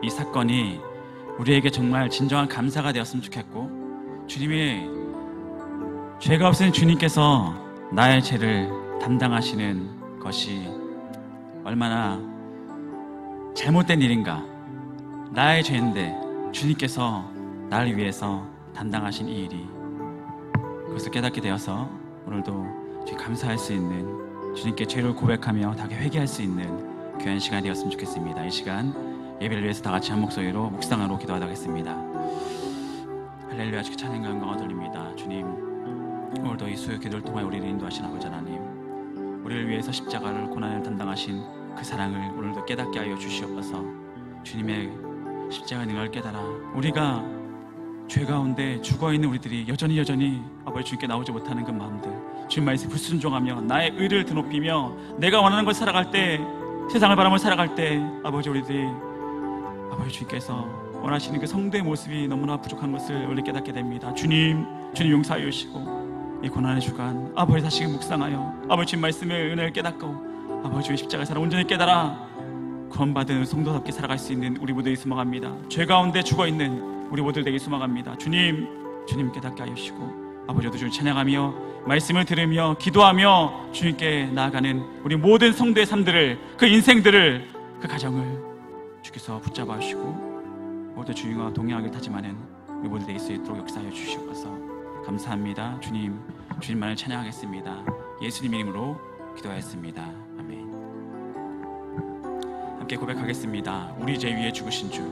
이 사건이 우리에게 정말 진정한 감사가 되었으면 좋겠고, 주님이 죄가 없으신 주님께서 나의 죄를 담당하시는 것이 얼마나 잘못된 일인가, 나의 죄인데 주님께서 나를 위해서 담당하신 이 일이, 그것을 깨닫게 되어서 오늘도 감사할 수 있는, 주님께 죄를 고백하며 다시 회개할 수 있는 귀한 시간이 되었으면 좋겠습니다. 이 시간 예배를 위해서 다 같이 한 목소리로 묵상하러 기도하도록 하겠습니다. 할렐루야. 주께 찬양과 영광을 돌립니다. 주님, 오늘도 이 수요 기도를 통해 우리를 인도하신 아버지 하나님, 우리를 위해서 십자가를 고난을 담당하신 그 사랑을 오늘도 깨닫게 하여 주시옵소서. 주님의 십자가 능력을 깨달아 우리가 죄 가운데 죽어있는 우리들이 여전히 아버지 주님께 나오지 못하는 그 마음들, 주님 말씀에 불순종하며 나의 의를 드높이며 내가 원하는 걸 살아갈 때, 세상을 바라며 살아갈 때 아버지 우리들이 아버지 주님께서 원하시는 그 성도의 모습이 너무나 부족한 것을 우리 깨닫게 됩니다. 주님 용서하여 주시고 이 고난의 주간 아버지 다시 묵상하여 아버지 주님 말씀의 은혜를 깨닫고 아버지 주의 십자가의 사랑 온전히 깨달아 구원받은 성도답게 살아갈 수 있는 우리 모두에게 소망합니다. 죄 가운데 죽어있는 우리 모두에게 소망합니다. 주님 깨닫게 하여 주시고 아버지도 주님 찬양하며 말씀을 들으며 기도하며 주님께 나아가는 우리 모든 성도의 삶들을, 그 인생들을, 그 가정을 주께서 붙잡아 주시고 모두 주님과 동행하길 타지만은 우리 모두 될 수 있도록 역사하여 주시옵소서. 감사합니다. 주님만을 찬양하겠습니다. 예수님 이름으로 기도하였습니다. 아멘. 함께 고백하겠습니다. 우리 죄 위에 죽으신 주.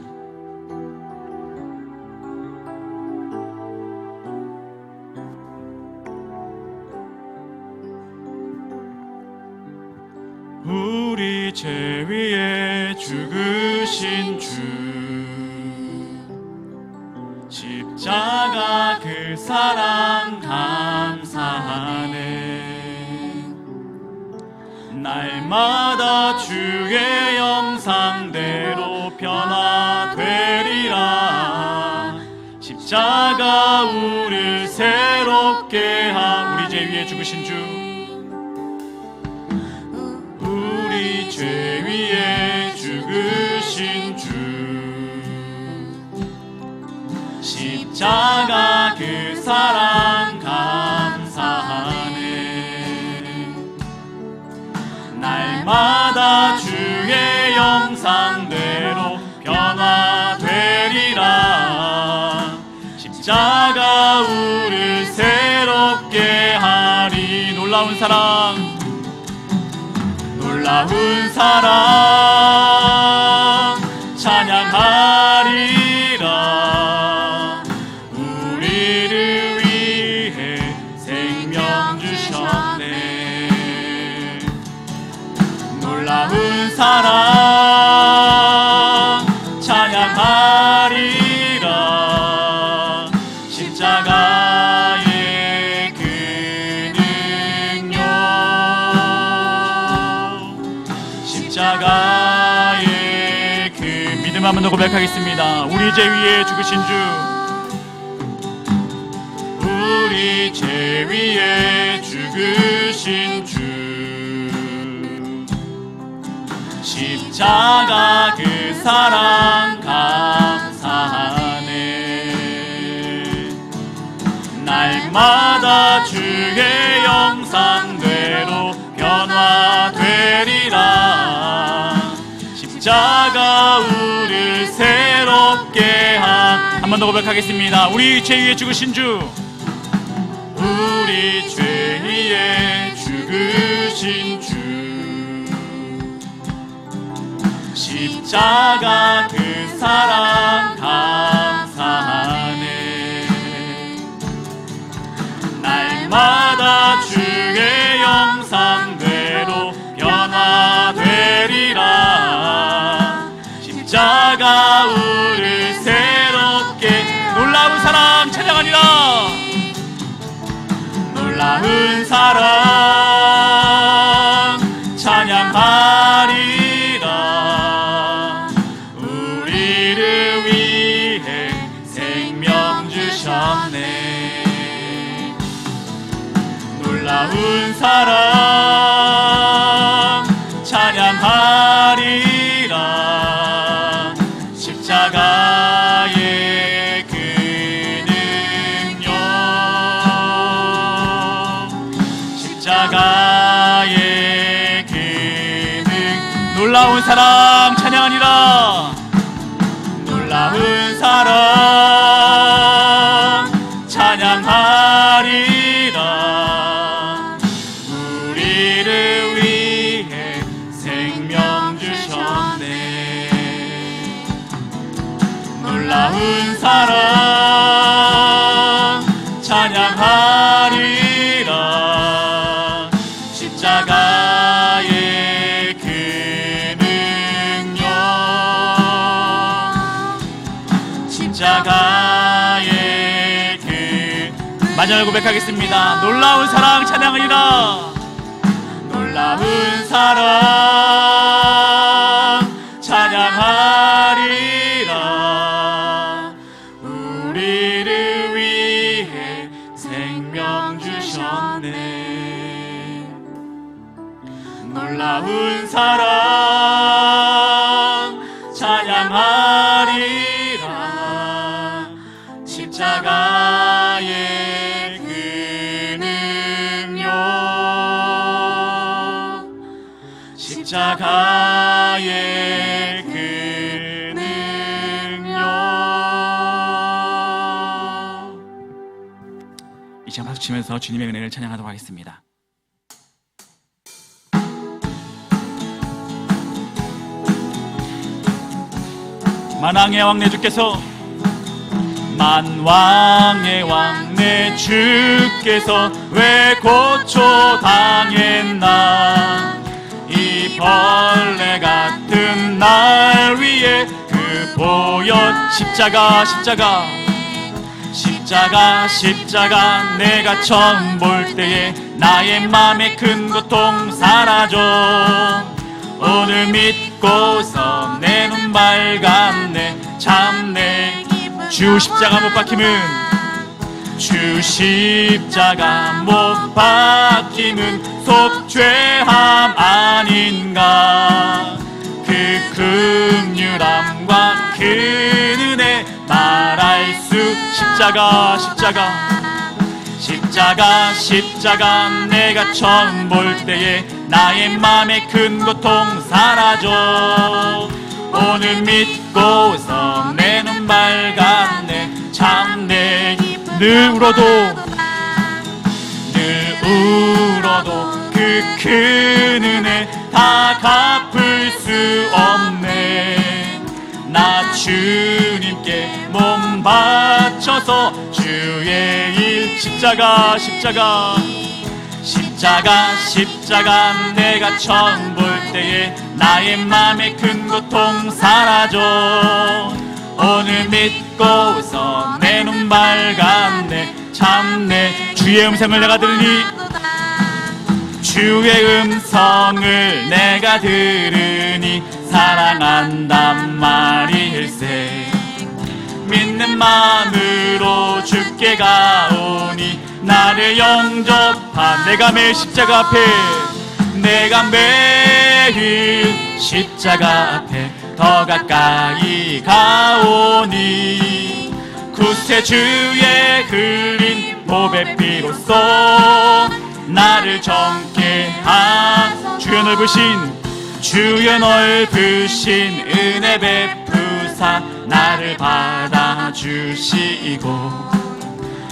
우리 죄 위에 죽으신 주, 십자가 그 사랑 감사하네. 날마다 주의 형상대로 변화되리라. 십자가 우리를 새롭게 하. 우리 죄 위에 죽으신 주, 우리 죄 위에 죽으신 주, 십자가 그 사랑 감사하네. 날마다 주의 형상대로 변화되리라. 십자가 우리를 새롭게 하리. 놀라운 사랑, 놀라운 사랑 찬양하리라. 우리를 위해 생명 주셨네. 놀라운 사랑 찬양하리라. 십자가의 그 능력, 십자가의 그 믿음 한번 더 고백하겠습니다. 우리 죄 위에 죽으신 주, 우리 죄 위에 죽으신 주, 십자가 그 사랑 감사하네. 날마다 주의 형상대로 변화되리라. 십자가 우리를 새롭게 한 번 더 고백하겠습니다. 우리 죄 위에 죽으신 주, 우리 죄 위에 죽으신 주, 십자가 그 사랑 감사하네. 날마다 주의 형상대로 변화되리라. 십자가 우리를 새롭게. 놀라운 사랑 찬양하리라. 놀라운 사랑 찬양하리라. 우리를 위해 생명 주셨네. 놀라운 사랑 놀라운 사랑 찬양하니라. 놀라운 사랑 찬양하리라. 우리를 위해 생명 주셨네. 놀라운 사랑 찬양하리라. 십자가의 그 능력, 십자가의 그 마지막으로 고백하겠습니다. 놀라운 사랑 찬양하리라. 놀라운 사랑 찬양하리라. 우리를 위해 생명 주셨네. 놀라운 사랑 찬양하리라. 십자가의 그 능력, 십자가의 그 능력. 이 시간 박수 치면서 주님의 은혜를 찬양하도록 하겠습니다. 만왕의 왕 내 주께서, 만왕의 왕 내 주께서 왜 고초당했나. 이 벌레 같은 날 위에 그 보혈 십자가, 십자가, 십자가, 십자가. 내가 처음 볼 때에 나의 맘에 큰 고통 사라져. 오늘 믿고서 내 눈 밝았네. 참내 주 십자가 못 박힘은, 주 십자가 못 박힘은 속죄함 아닌가. 그 긍휼함과 그 은혜 말할 수. 십자가, 십자가, 십자가, 십자가. 내가 처음 볼 때에 나의 맘에 큰 고통 사라져. 오늘 믿고서 내 눈 밝았네. 참내 늘 울어도, 늘 울어도 그 큰 은혜 다 갚을 수 없네. 나 주님께 몸 바쳐서 주의 일. 십자가, 십자가, 십자가, 십자가. 내가 처음 볼 때에 나의 맘에 큰 고통 사라져. 오늘 믿고서 내 눈 밝았네. 참내 주의 음성을 내가 들으니, 주의 음성을 내가 들으니 사랑한단 말일세. 믿는 마음으로 주께 가오니 나를 영접한. 내가 매일 십자가 앞에, 내가 매일 십자가 앞에 더 가까이 가오니. 구세주의 흘린 보배 피로써 나를 정케 하. 주여 넓으신, 주여 넓으신 은혜 베푸사 나를 받아주시고.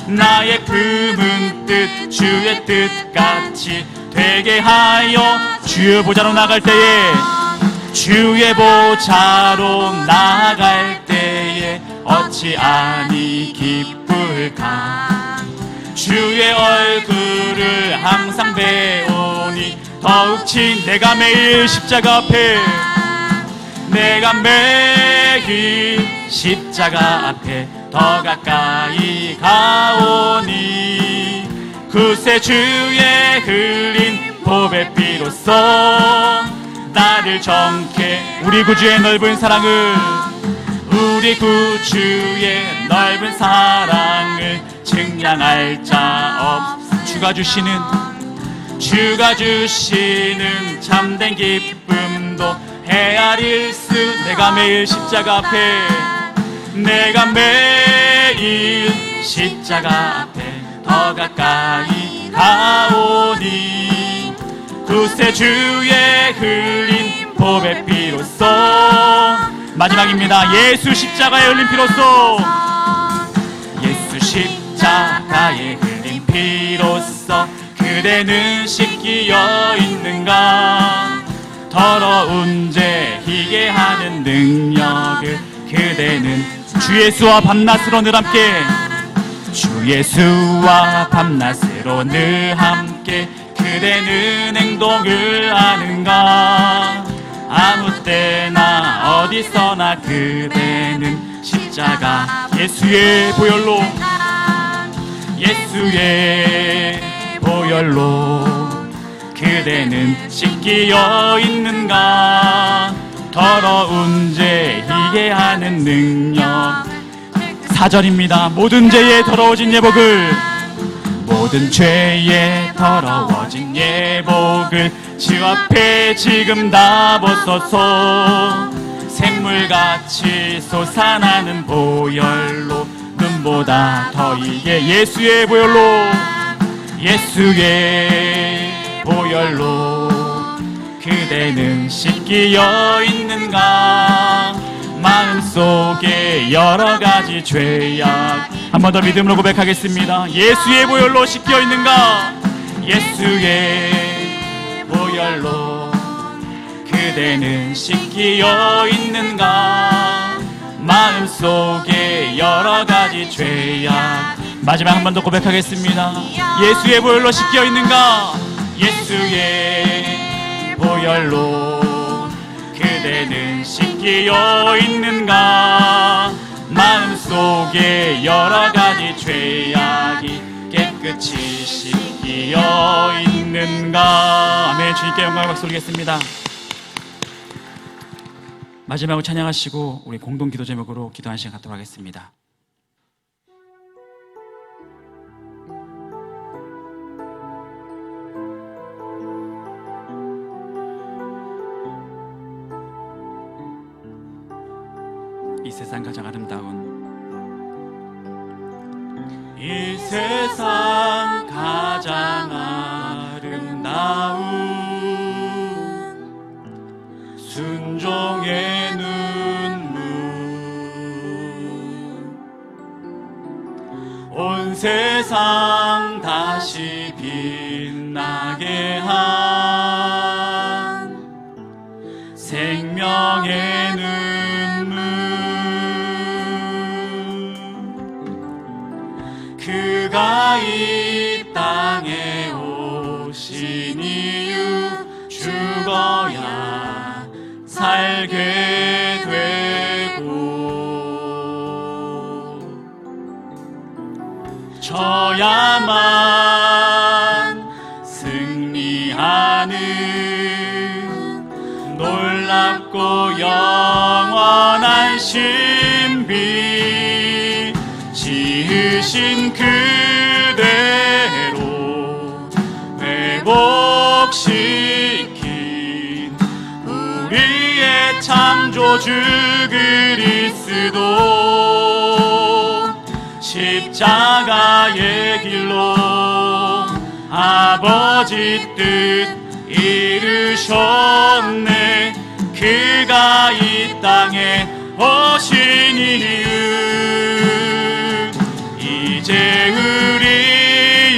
나의 품은 뜻 주의 뜻같이 되게 하여. 주의 보좌로 나갈 때에, 주의 보좌로 나갈 때에 어찌하니 기쁠까. 주의 얼굴을 항상 배우니 더욱치. 내가 매일 십자가 앞에, 내가 매일 십자가 앞에 더 가까이 가오니. 구세주의 흘린 보배 피로써 나를 정케. 우리 구주의 넓은 사랑을, 우리 구주의 넓은 사랑을 증량할 자 없. 주가 주시는 참된 기쁨도 헤아릴 수. 내가 매일 십자가 앞에, 내가 매일 십자가 앞에 더 가까이 가오니. 구세주의 흘린 보배 피로써. 마지막입니다. 예수 십자가에 흘린 피로써. 예수 십자가에 흘린 피로써 그대는 씻기어 있는가. 더러운 죄 희게 하는 능력을 그대는 주 예수와 밤낮으로 늘 함께. 주 예수와 밤낮으로 늘 함께 그대는 행동을 아는가. 아무 때나 어디서나 그대는 십자가 예수의 보혈로. 예수의 보혈로 그대는 씻기어 있는가. 더러운 죄 희게 하는 능력. 4절입니다. 모든 죄에 더러워진 예복을, 모든 죄에 더러워진 예복을 주 앞에 지금 다 벗어서 샘물같이 솟아나는 보혈로 눈보다 더 이게. 예수의 보혈로. 예수의 보혈로 그대는 씻기어 있는가. 마음속에 여러가지 죄악. 한 번 더 믿음으로 고백하겠습니다. 예수의 보혈로 씻기어 있는가. 예수의 보혈로 그대는 씻기어 있는가. 마음속에 여러가지 죄악. 마지막 한 번 더 고백하겠습니다. 예수의 보혈로 씻기어 있는가. 예수의 보혈로 그대는 씻기어 있는가. 마음속에 여러가지 죄악이 깨끗이 씻기어 있는가. 아멘. 주님께 영광을 박수 올리겠습니다. 마지막으로 찬양하시고 우리 공동 기도 제목으로 기도하는 시간 갖도록 하겠습니다. 이 세상 가장 아름다운, 이 세상 가장 아름다운 순종의 눈물. 온 세상 다시 빛나게 한 생명의 눈물. 그가 이 땅에 오신 이유 죽어야 살게 되고 져야만 승리하는 놀랍고 영원한 신비. 지으신 그대로 회복시킨 우리의 창조주 그리스도. 십자가의 길로 아버지 뜻 이루셨네. 그가 이 땅에 오신 이유 이제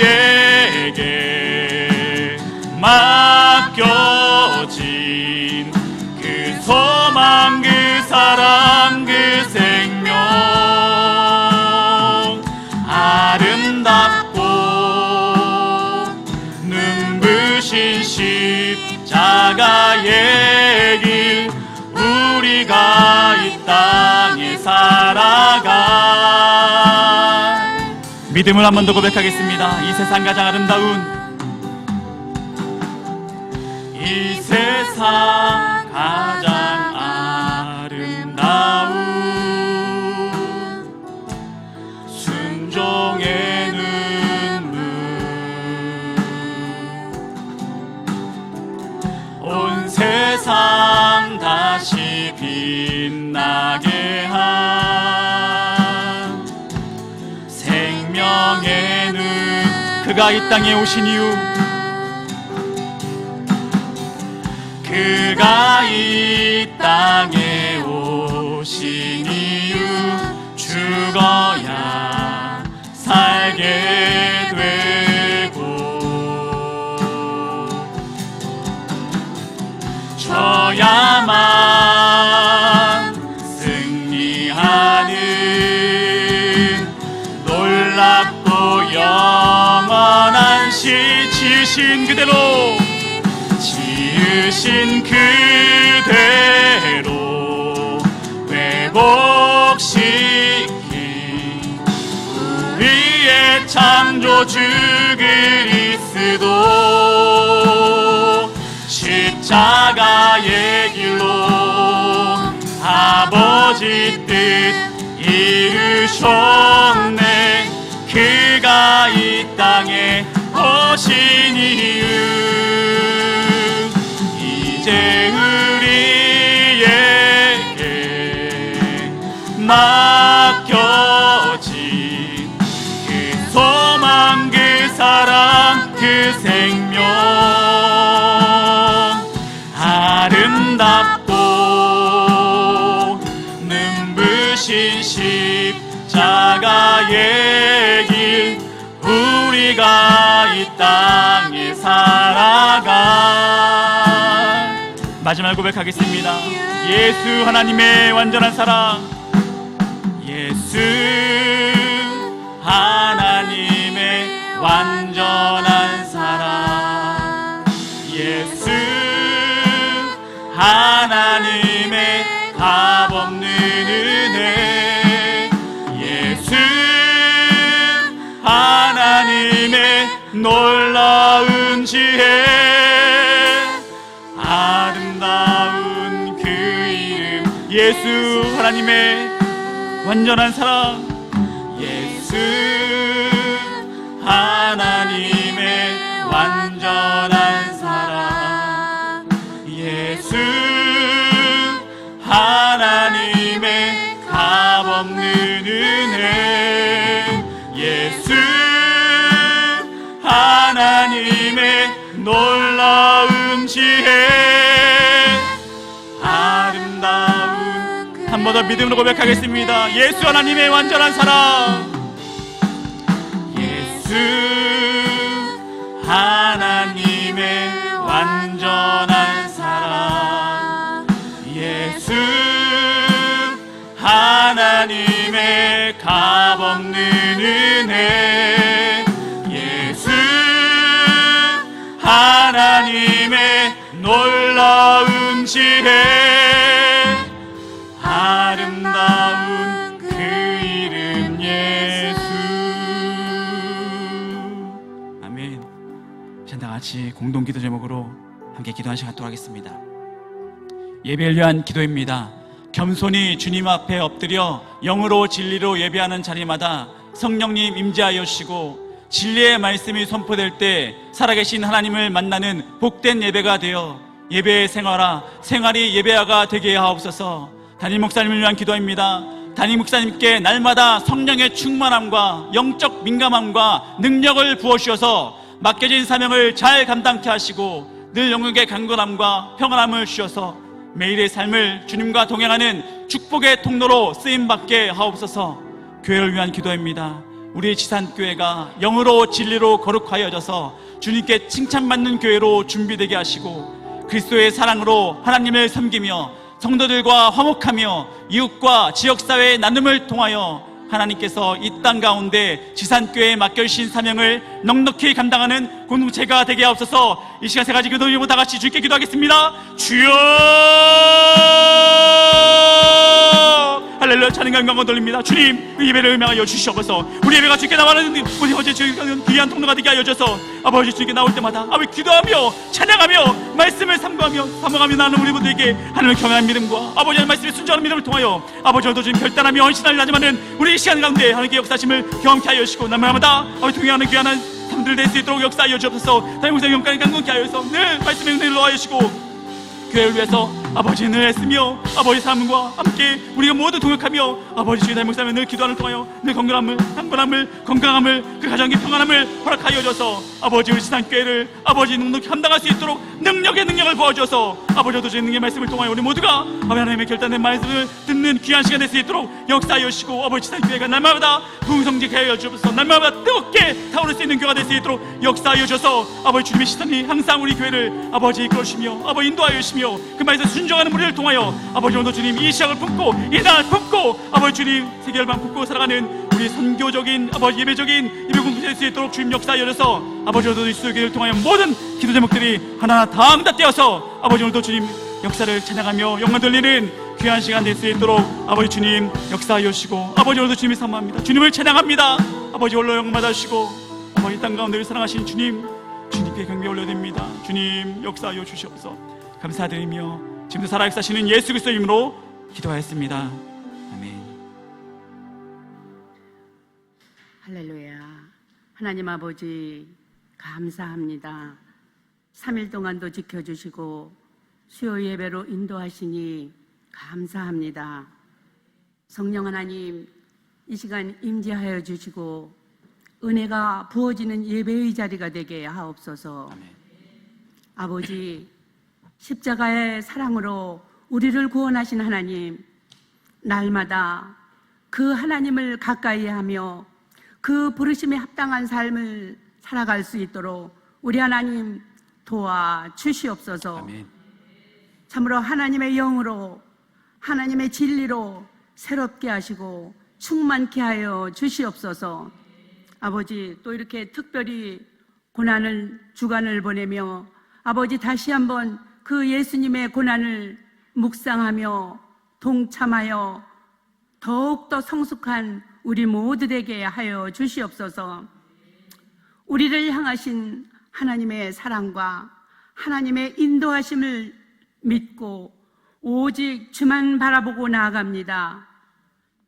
우리에게 맡겨진 그 소망, 그 사랑, 그 생명. 아름답고 눈부신 십자가의 길. 우리가 이 땅에 살아가. 믿음을 한 번 더 고백하겠습니다. 이 세상 가장 아름다운, 이 세상 가장 아름다운 순종의 눈물. 온 세상 다시 빛나게 한 생명의 눈. 그가 이 땅에 오신 이유, 그가 이 땅에 오신 이유 죽어야 살게 되고 져야만 승리하는 놀랍고 영원한 지으신 그대로 회복시킨 우리의 창조주 그리스도 십자가의 길로 아버지 뜻 이루셨네. 그가 이 땅에 오신 이유 이제 우리에게 맡겨진 그 소망 그 사랑 그 생명 아름답고 눈부신 십자가의 길 우리가 이 땅에 살아가. 마지막 고백하겠습니다. 예수 하나님의 완전한 사랑, 예수 하나님의 완전한 사랑, 예수 하나님의 값없는 은혜, 예수 하나님의 놀라운 지혜, 아름다운 그 이름, 예수 하나님의 완전한 사랑, 예수 하나님의 완전한 사랑, 예수 하나님의 값없는 은혜, 예수 하나님의 놀라운 지혜, 아름다운. 한 번 더 믿음으로 고백하겠습니다. 예수 하나님의 완전한 사랑, 예수 하나님의 완전한 사랑, 예수 하나님의 값없는 은혜, 예수 하나님의 놀라운 지혜, 아름다운 그 이름 예수. 아멘. 다 같이 공동기도 제목으로 함께 기도한 시간 갖도록 하겠습니다. 예배를 위한 기도입니다. 겸손히 주님 앞에 엎드려 영으로 진리로 예배하는 자리마다 성령님 임재하여 주시고 진리의 말씀이 선포될 때 살아계신 하나님을 만나는 복된 예배가 되어 예배의 생활이 예배화가 되게 하옵소서. 담임 목사님을 위한 기도입니다. 담임 목사님께 날마다 성령의 충만함과 영적 민감함과 능력을 부어주셔서 맡겨진 사명을 잘 감당케 하시고 늘 영역의 강건함과 평안함을 주셔서 매일의 삶을 주님과 동행하는 축복의 통로로 쓰임받게 하옵소서. 교회를 위한 기도입니다. 우리 지산교회가 영으로 진리로 거룩하여져서 주님께 칭찬받는 교회로 준비되게 하시고 그리스도의 사랑으로 하나님을 섬기며 성도들과 화목하며 이웃과 지역사회의 나눔을 통하여 하나님께서 이 땅 가운데 지산교회에 맡겨주신 사명을 넉넉히 감당하는 공동체가 되게 하옵소서. 이 시간 세 가지 기도 이름으로 다 같이 주께 기도하겠습니다. 주여! 할렐루야. 찬양과 영광을 돌립니다. 주님, 그 예배를 음향하여 주시옵소서. 우리 예배가 주께 나와는 우리 어제 주님께 귀한 통로가 되게 하여 주셔서 아버지 주님께 나올 때마다 아버지 기도하며 찬양하며 말씀을 삼가하며 나는 우리 분들에게 하나님을 경외한 믿음과 아버지의 말씀에 순종하는 믿음을 통하여 아버지 오늘도 주님 결단하며 헌신하려 하지만은 우리 이 시간 가운데 하나님께 역사심을 경험케 하여 주시고 날마다 아버지 동행하는 귀한 삶들 될 수 있도록 역사하여 주옵소서. 다윗 목사님 영광을 강건케 하여 주셔서 늘 말씀의 은혜를 놓아주시고 교회를 위해서 아버지 늘 애쓰며 아버지 삶과 함께 우리가 모두 동역하며 아버지 주의 닮은 늘 기도하는 통하여 늘 건강함을 그 가정의 평안함을 허락하여 줘서 아버지 우리 신앙교회를 아버지 넉넉히 감당할 수 있도록 능력의 능력을 부어줘서 아버지 주의 능력의 말씀을 통하여 우리 모두가 하나님의 결단된 말씀을 듣는 귀한 시간 될 수 있도록 역사하여 주시고 아버지 신앙교회가 날마다 풍성케 하여 주셔서 날마다 뜨겁게 타오를 수 있는 교회가 될 수 있도록 역사하여 주셔서 아버지 주님의 시선이 항상 우리 교회를 아버지 이끌어주시며 아버지 인도하여 주시며 그 말에서 순종하는 우리를 통하여 아버지 오늘도 주님 이 시작을 품고 이 날 품고 아버지 주님 세계 열방 품고 살아가는 우리 선교적인 아버지 예배적인 예배 공부 될 수 있도록 주님 역사하여 주셔서 아버지 오늘도 이 수요교회를 통하여 모든 기도 제목들이 하나하나 다 응답되어서 아버지 오늘도 주님 역사를 찬양하며 영광 돌리는 귀한 시간 될 수 있도록 아버지 주님 역사하여 주시고 아버지 오늘도 주님을 사모합니다. 주님을 찬양합니다. 아버지 홀로 영광 받아주시고 아버지 땅 가운데를 사랑하신 주님께 경배 올려드립니다. 주님 역사하여 주시옵소서. 감사드리며 지금도 살아 역사하시는 예수 그리스도의 이름으로 기도하였습니다. 아멘. 할렐루야. 하나님 아버지 감사합니다. 3일 동안도 지켜주시고 수요 예배로 인도하시니 감사합니다. 성령 하나님 이 시간 임재하여 주시고 은혜가 부어지는 예배의 자리가 되게 하옵소서. 아멘. 아버지 십자가의 사랑으로 우리를 구원하신 하나님, 날마다 그 하나님을 가까이 하며 그 부르심에 합당한 삶을 살아갈 수 있도록 우리 하나님 도와주시옵소서. 아멘. 참으로 하나님의 영으로 하나님의 진리로 새롭게 하시고 충만케 하여 주시옵소서. 아버지 또 이렇게 특별히 고난을 주간을 보내며 아버지 다시 한번 그 예수님의 고난을 묵상하며 동참하여 더욱더 성숙한 우리 모두에게 하여 주시옵소서. 우리를 향하신 하나님의 사랑과 하나님의 인도하심을 믿고 오직 주만 바라보고 나아갑니다.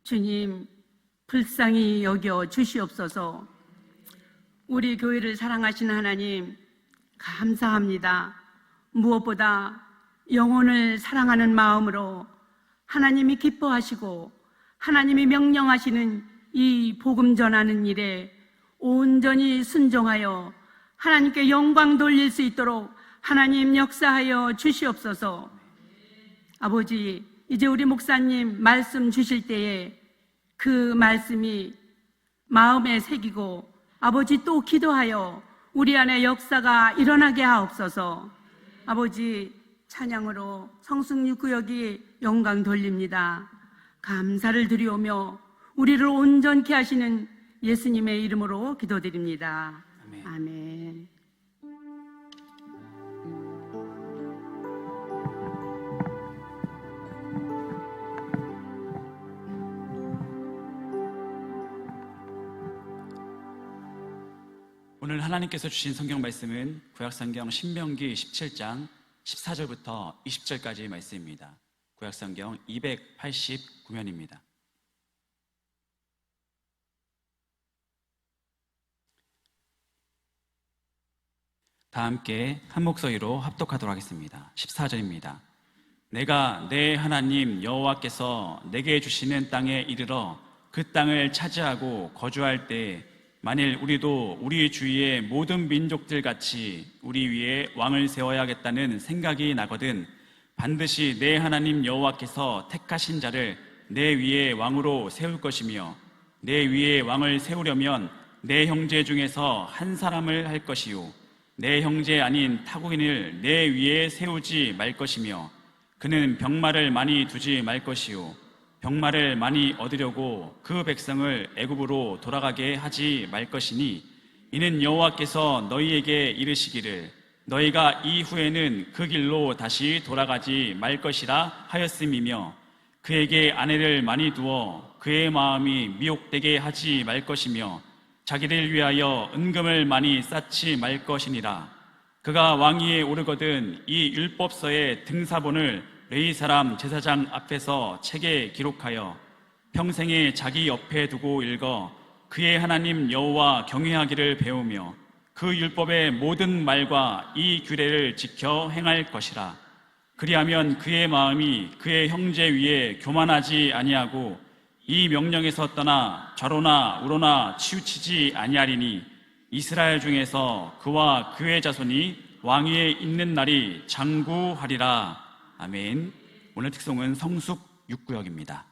주님 불쌍히 여겨 주시옵소서. 우리 교회를 사랑하시는 하나님 감사합니다. 무엇보다 영혼을 사랑하는 마음으로 하나님이 기뻐하시고 하나님이 명령하시는 이 복음 전하는 일에 온전히 순종하여 하나님께 영광 돌릴 수 있도록 하나님 역사하여 주시옵소서. 아버지 이제 우리 목사님 말씀 주실 때에 그 말씀이 마음에 새기고 아버지 또 기도하여 우리 안에 역사가 일어나게 하옵소서. 아버지 찬양으로 성승육구역이 영광 돌립니다. 감사를 드리오며 우리를 온전케 하시는 예수님의 이름으로 기도드립니다. 아멘. 아멘. 오늘 하나님께서 주신 성경 말씀은 구약성경 신명기 17장 14절부터 20절까지의 말씀입니다. 구약성경 289면입니다. 다 함께 한 목소리로 합독하도록 하겠습니다. 14절입니다. 내가 내 하나님 여호와께서 내게 주시는 땅에 이르러 그 땅을 차지하고 거주할 때 만일 우리도 우리 주위의 모든 민족들 같이 우리 위에 왕을 세워야겠다는 생각이 나거든 반드시 내 하나님 여호와께서 택하신 자를 내 위에 왕으로 세울 것이며 내 위에 왕을 세우려면 내 형제 중에서 한 사람을 할 것이요 내 형제 아닌 타국인을 내 위에 세우지 말 것이며 그는 병마를 많이 두지 말 것이요 병마를 많이 얻으려고 그 백성을 애굽으로 돌아가게 하지 말 것이니 이는 여호와께서 너희에게 이르시기를 너희가 이후에는 그 길로 다시 돌아가지 말 것이라 하였음이며 그에게 아내를 많이 두어 그의 마음이 미혹되게 하지 말 것이며 자기를 위하여 은금을 많이 쌓지 말 것이니라. 그가 왕위에 오르거든 이 율법서의 등사본을 레위 사람 제사장 앞에서 책에 기록하여 평생에 자기 옆에 두고 읽어 그의 하나님 여호와 경외하기를 배우며 그 율법의 모든 말과 이 규례를 지켜 행할 것이라. 그리하면 그의 마음이 그의 형제 위에 교만하지 아니하고 이 명령에서 떠나 좌로나 우로나 치우치지 아니하리니 이스라엘 중에서 그와 그의 자손이 왕위에 있는 날이 장구하리라. 아멘. 오늘 특송은 성숙 6구역입니다.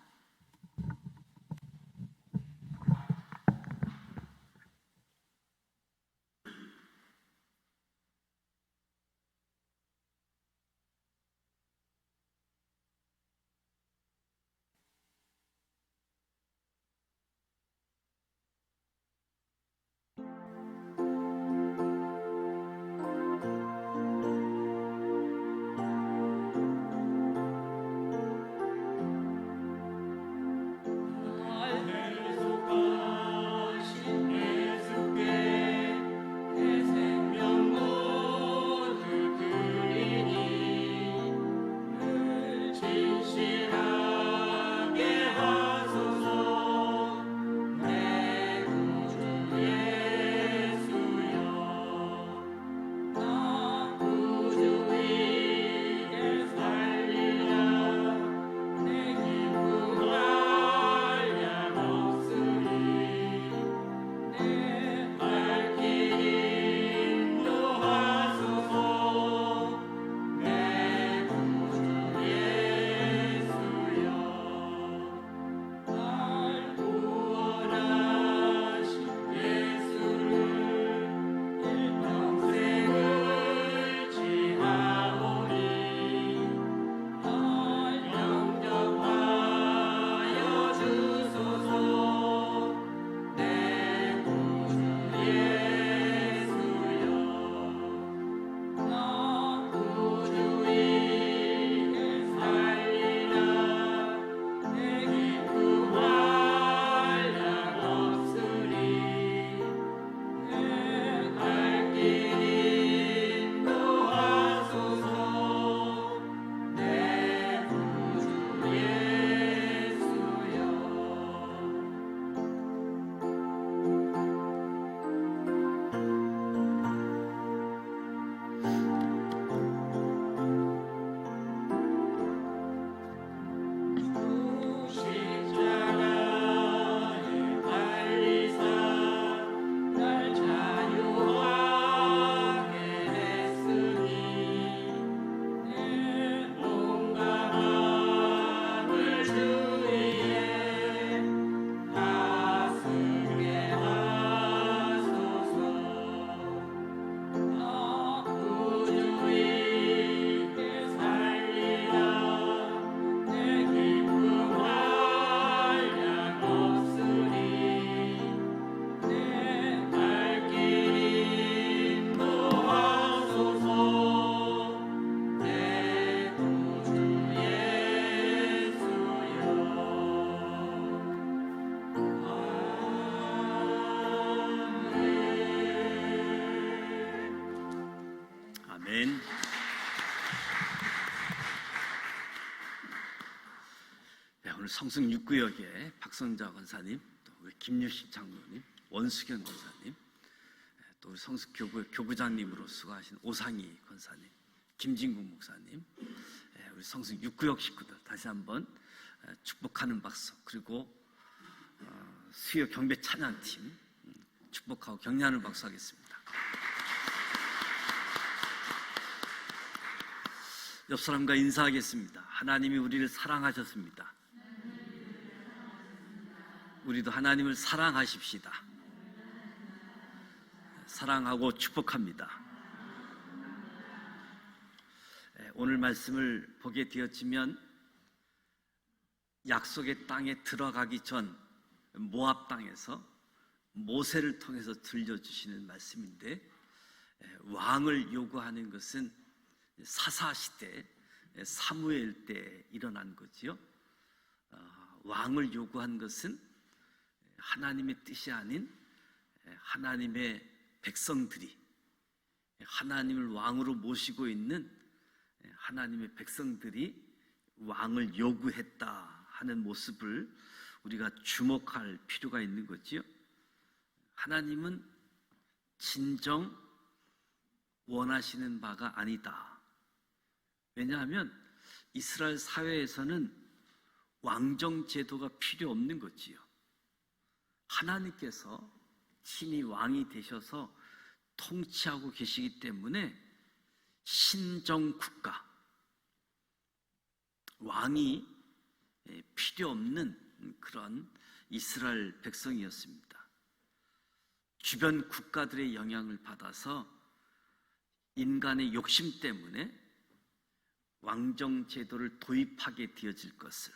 아멘. 네, 오늘 성승 6구역에 박선자 권사님, 또 우리 김유식 장로님, 원수경 권사님, 또 우리 성승 교구장님으로 수고하신 오상희 권사님, 김진국 목사님, 우리 성승 6구역 식구들 다시 한번 축복하는 박수, 그리고 수요 경배 찬양팀 축복하고 격려하는 박수 하겠습니다. 옆 사람과 인사하겠습니다. 하나님이 우리를 사랑하셨습니다. 우리도 하나님을 사랑하십시다. 사랑하고 축복합니다. 오늘 말씀을 보게 되었지만 약속의 땅에 들어가기 전 모압 땅에서 모세를 통해서 들려주시는 말씀인데, 왕을 요구하는 것은 사사시대 사무엘 때 일어난 거지요. 왕을 요구한 것은 하나님의 뜻이 아닌 하나님의 백성들이 하나님을 왕으로 모시고 있는 하나님의 백성들이 왕을 요구했다 하는 모습을 우리가 주목할 필요가 있는 거지요. 하나님은 진정 원하시는 바가 아니다. 왜냐하면 이스라엘 사회에서는 왕정 제도가 필요 없는 거지요. 하나님께서 친히 왕이 되셔서 통치하고 계시기 때문에 신정 국가, 왕이 필요 없는 그런 이스라엘 백성이었습니다. 주변 국가들의 영향을 받아서 인간의 욕심 때문에 왕정 제도를 도입하게 되어질 것을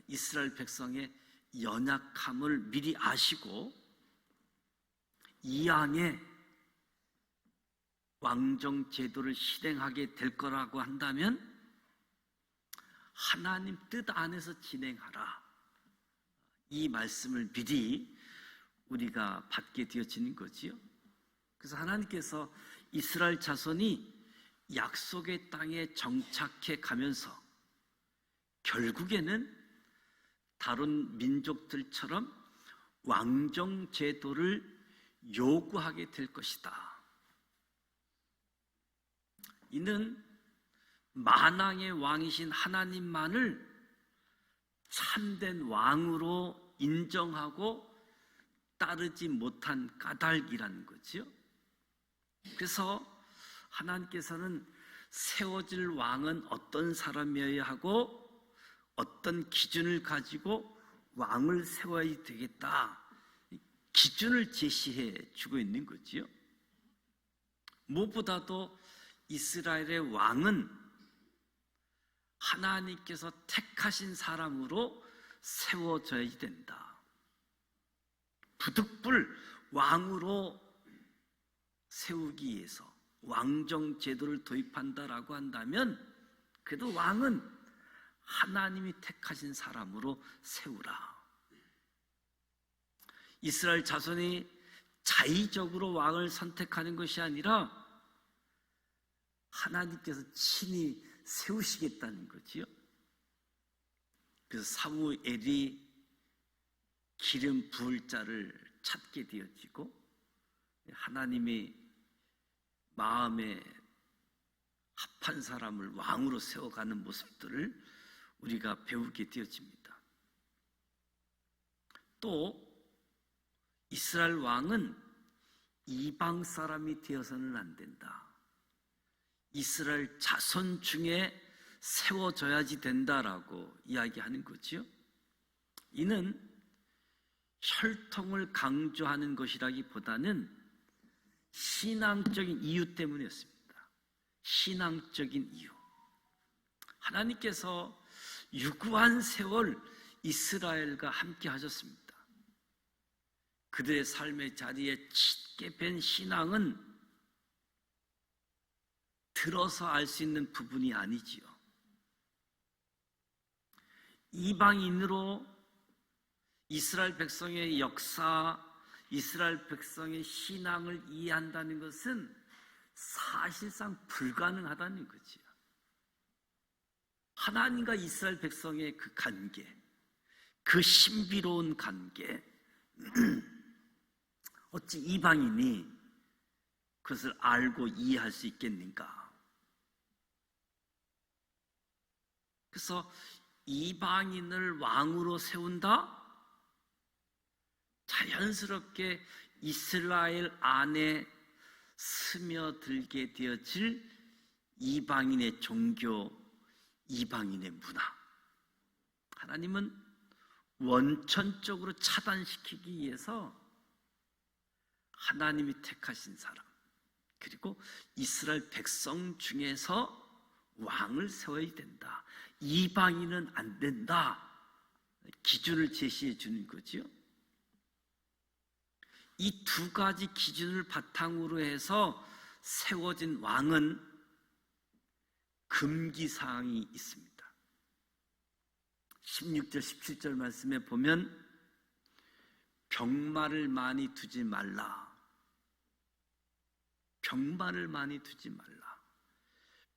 이스라엘 백성의 연약함을 미리 아시고 이왕에 왕정 제도를 실행하게 될 거라고 한다면 하나님 뜻 안에서 진행하라. 이 말씀을 미리 우리가 받게 되어지는 거지요. 그래서 하나님께서 이스라엘 자손이 약속의 땅에 정착해 가면서 결국에는 다른 민족들처럼 왕정 제도를 요구하게 될 것이다. 이는 만왕의 왕이신 하나님만을 참된 왕으로 인정하고 따르지 못한 까닭이라는 거지요. 그래서 하나님께서는 세워질 왕은 어떤 사람이어야 하고 어떤 기준을 가지고 왕을 세워야 되겠다. 기준을 제시해 주고 있는 거지요. 무엇보다도 이스라엘의 왕은 하나님께서 택하신 사람으로 세워져야 된다. 부득불 왕으로 세우기 위해서 왕정 제도를 도입한다라고 한다면 그래도 왕은 하나님이 택하신 사람으로 세우라. 이스라엘 자손이 자의적으로 왕을 선택하는 것이 아니라 하나님께서 친히 세우시겠다는 거지요. 그래서 사무엘이 기름 부을 자를 찾게 되어지고 하나님이 마음에 합한 사람을 왕으로 세워가는 모습들을 우리가 배우게 되어집니다. 또 이스라엘 왕은 이방 사람이 되어서는 안 된다. 이스라엘 자손 중에 세워져야지 된다라고 이야기하는 거지요. 이는 혈통을 강조하는 것이라기보다는 신앙적인 이유 때문이었습니다. 신앙적인 이유. 하나님께서 유구한 세월 이스라엘과 함께 하셨습니다. 그들의 삶의 자리에 짙게 밴 신앙은 들어서 알 수 있는 부분이 아니지요. 이방인으로 이스라엘 백성의 역사, 이스라엘 백성의 신앙을 이해한다는 것은 사실상 불가능하다는 거지요. 하나님과 이스라엘 백성의 그 관계, 그 신비로운 관계, 어찌 이방인이 그것을 알고 이해할 수 있겠는가? 그래서 이방인을 왕으로 세운다? 자연스럽게 이스라엘 안에 스며들게 되어질 이방인의 종교, 이방인의 문화. 하나님은 원천적으로 차단시키기 위해서 하나님이 택하신 사람, 그리고 이스라엘 백성 중에서 왕을 세워야 된다. 이방인은 안 된다. 기준을 제시해 주는 거지요. 이 두 가지 기준을 바탕으로 해서 세워진 왕은 금기사항이 있습니다. 16절, 17절 말씀에 보면 병마를 많이 두지 말라. 병마를 많이 두지 말라.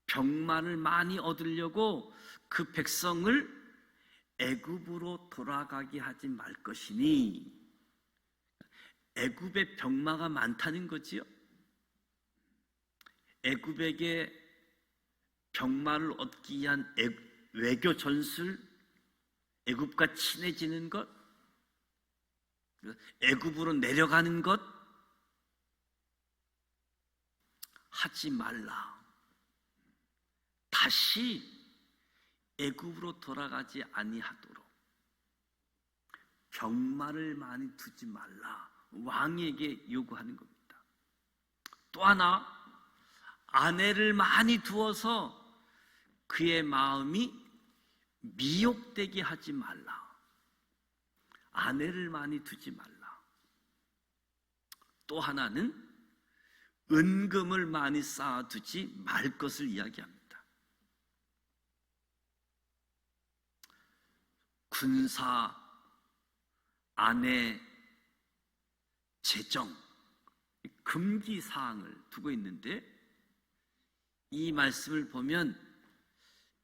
병마를 많이 얻으려고 그 백성을 애굽으로 돌아가게 하지 말 것이니, 애굽에 병마가 많다는 거지요. 애굽에게 병마를 얻기 위한 외교 전술, 애굽과 친해지는 것, 애굽으로 내려가는 것 하지 말라. 다시 애굽으로 돌아가지 아니하도록 병마를 많이 두지 말라. 왕에게 요구하는 겁니다. 또 하나, 아내를 많이 두어서 그의 마음이 미혹되게 하지 말라. 아내를 많이 두지 말라. 또 하나는 은금을 많이 쌓아두지 말 것을 이야기합니다. 군사, 아내, 재정, 금기 사항을 두고 있는데, 이 말씀을 보면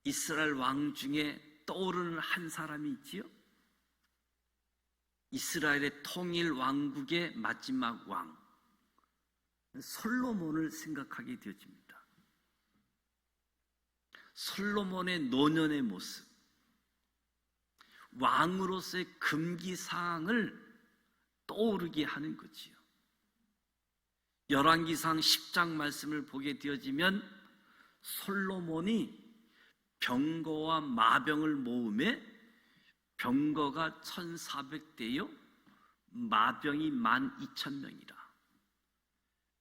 이스라엘 왕 중에 떠오르는 한 사람이 있지요. 이스라엘의 통일 왕국의 마지막 왕 솔로몬을 생각하게 되어집니다. 솔로몬의 노년의 모습, 왕으로서의 금기 사항을 떠오르게 하는 거지요. 열왕기상 10장 말씀을 보게 되어지면 솔로몬이 병거와 마병을 모음에 병거가 1,400대요 마병이 12,000명이라.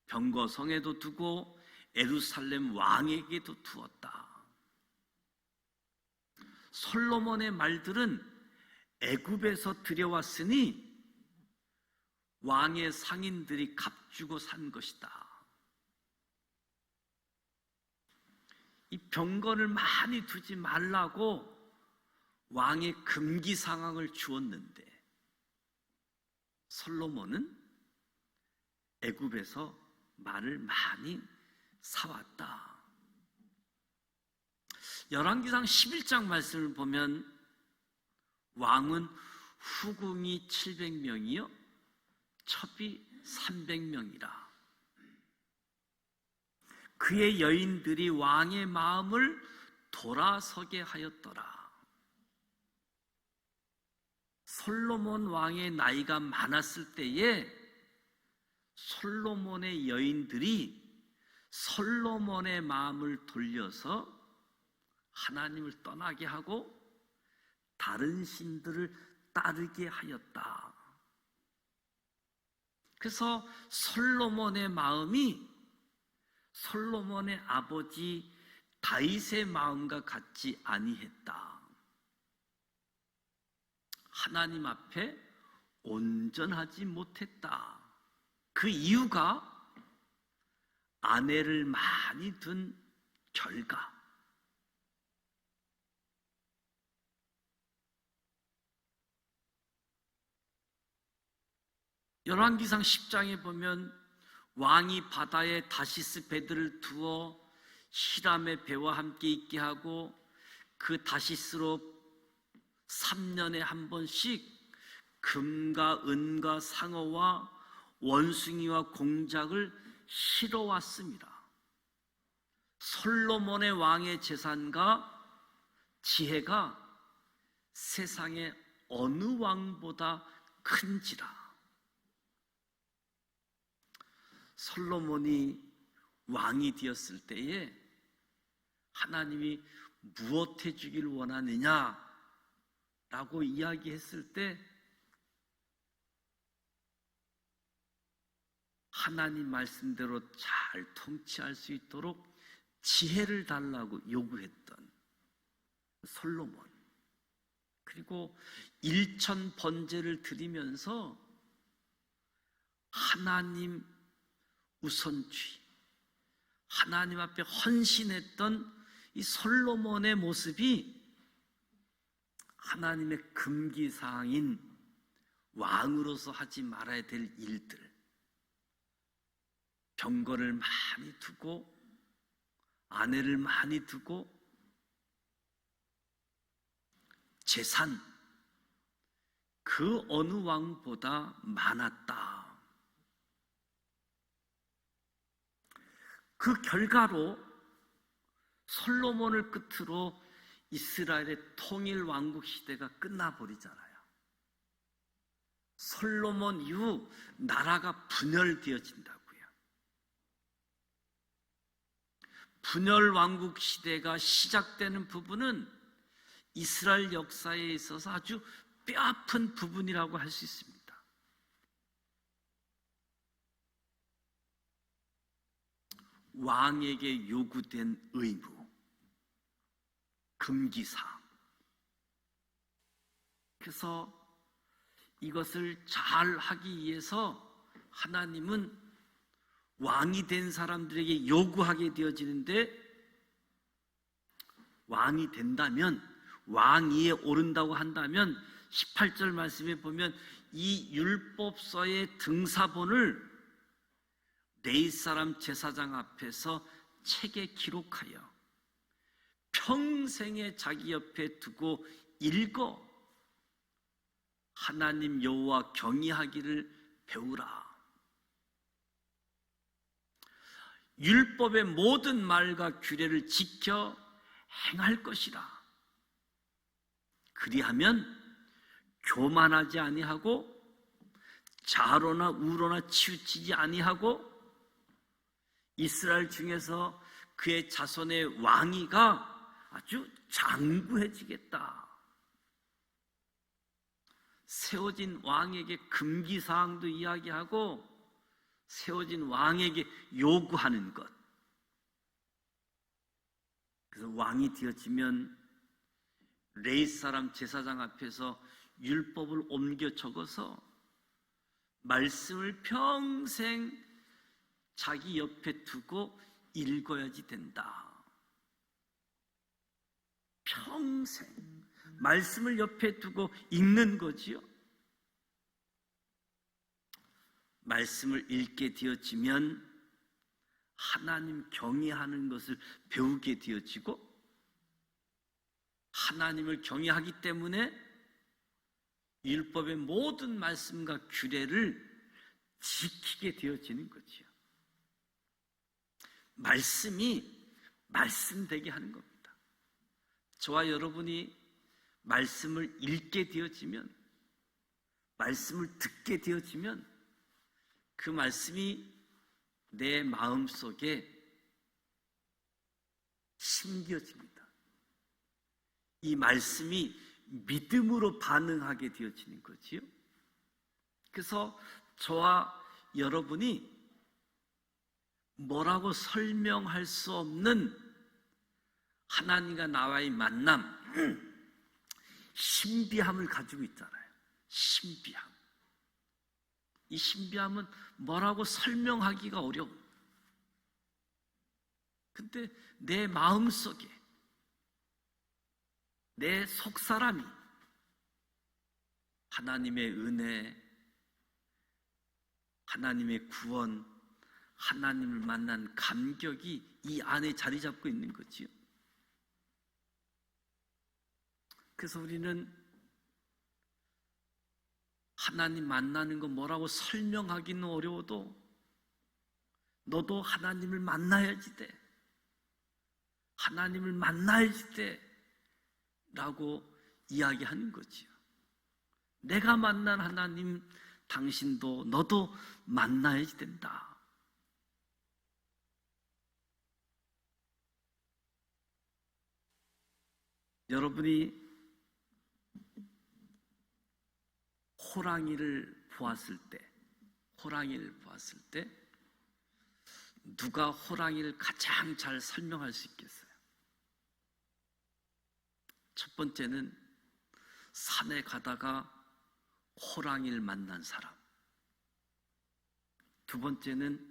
병거성에도 두고 예루살렘 왕에게도 두었다. 솔로몬의 말들은 애굽에서 들여왔으니 왕의 상인들이 값주고 산 것이다. 이 병거를 많이 두지 말라고 왕의 금기 상황을 주었는데 솔로몬은 애굽에서 말을 많이 사왔다. 열왕기상 11장 말씀을 보면 왕은 후궁이 700명이요 첩이 300명이라. 그의 여인들이 왕의 마음을 돌아서게 하였더라. 솔로몬 왕의 나이가 많았을 때에 솔로몬의 여인들이 솔로몬의 마음을 돌려서 하나님을 떠나게 하고 다른 신들을 따르게 하였다. 그래서 솔로몬의 마음이 솔로몬의 아버지 다윗의 마음과 같지 아니했다. 하나님 앞에 온전하지 못했다. 그 이유가 아내를 많이 둔 결과. 열왕기상 10장에 보면 왕이 바다에 다시스 배들을 두어 히람의 배와 함께 있게 하고 그 다시스로 3년에 한 번씩 금과 은과 상어와 원숭이와 공작을 실어왔습니다. 솔로몬의 왕의 재산과 지혜가 세상의 어느 왕보다 큰지라. 솔로몬이 왕이 되었을 때에 하나님이 무엇 해주길 원하느냐 라고 이야기했을 때 하나님 말씀대로 잘 통치할 수 있도록 지혜를 달라고 요구했던 솔로몬, 그리고 1천 번제를 드리면서 하나님 우선주의, 하나님 앞에 헌신했던 이 솔로몬의 모습이 하나님의 금기사항인 왕으로서 하지 말아야 될 일들, 병거를 많이 두고 아내를 많이 두고 재산, 그 어느 왕보다 많았다. 그 결과로 솔로몬을 끝으로 이스라엘의 통일 왕국 시대가 끝나버리잖아요. 솔로몬 이후 나라가 분열되어진다고요. 분열 왕국 시대가 시작되는 부분은 이스라엘 역사에 있어서 아주 뼈아픈 부분이라고 할 수 있습니다. 왕에게 요구된 의무, 금기사항. 그래서 이것을 잘 하기 위해서 하나님은 왕이 된 사람들에게 요구하게 되어지는데, 왕이 된다면, 왕위에 오른다고 한다면 18절 말씀에 보면 이 율법서의 등사본을 레위 사람 제사장 앞에서 책에 기록하여 평생에 자기 옆에 두고 읽어 하나님 여호와 경외하기를 배우라. 율법의 모든 말과 규례를 지켜 행할 것이라. 그리하면 교만하지 아니하고 자로나 우로나 치우치지 아니하고 이스라엘 중에서 그의 자손의 왕위가 아주 장구해지겠다. 세워진 왕에게 금기사항도 이야기하고 세워진 왕에게 요구하는 것. 그래서 왕이 되어지면 레위 사람 제사장 앞에서 율법을 옮겨 적어서 말씀을 평생 자기 옆에 두고 읽어야지 된다. 평생 말씀을 옆에 두고 읽는 거지요. 말씀을 읽게 되어지면 하나님 경외하는 것을 배우게 되어지고, 하나님을 경외하기 때문에 율법의 모든 말씀과 규례를 지키게 되어지는 거지요. 말씀이 말씀되게 하는 겁니다. 저와 여러분이 말씀을 읽게 되어지면, 말씀을 듣게 되어지면 그 말씀이 내 마음속에 심겨집니다. 이 말씀이 믿음으로 반응하게 되어지는 거지요. 그래서 저와 여러분이 뭐라고 설명할 수 없는 하나님과 나와의 만남, 신비함을 가지고 있잖아요. 신비함. 이 신비함은 뭐라고 설명하기가 어려워. 근데 내 마음속에, 내 속사람이 하나님의 은혜, 하나님의 구원, 하나님을 만난 감격이 이 안에 자리 잡고 있는 거지요. 그래서 우리는 하나님 만나는 거 뭐라고 설명하기는 어려워도 너도 하나님을 만나야지 돼. 하나님을 만나야지 돼. 라고 이야기하는 거지요. 내가 만난 하나님, 당신도 너도 만나야지 된다. 여러분이 호랑이를 보았을 때 누가 호랑이를 가장 잘 설명할 수 있겠어요? 첫 번째는 산에 가다가 호랑이를 만난 사람. 두 번째는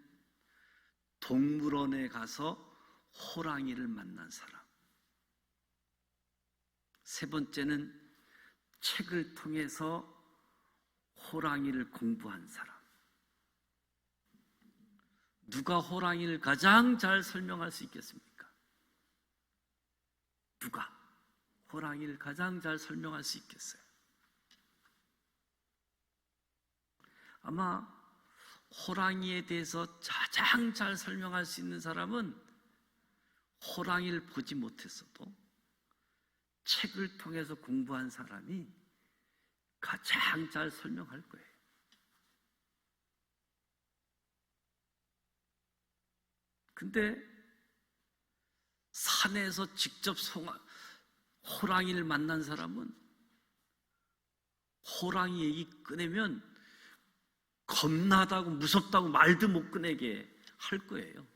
동물원에 가서 호랑이를 만난 사람. 세 번째는 책을 통해서 호랑이를 공부한 사람. 누가 호랑이를 가장 잘 설명할 수 있겠습니까? 누가 호랑이를 가장 잘 설명할 수 있겠어요? 아마 호랑이에 대해서 가장 잘 설명할 수 있는 사람은 호랑이를 보지 못했어도 책을 통해서 공부한 사람이 가장 잘 설명할 거예요. 근데 산에서 직접 호랑이를 만난 사람은 호랑이 얘기 꺼내면 겁나다고 무섭다고 말도 못 꺼내게 할 거예요.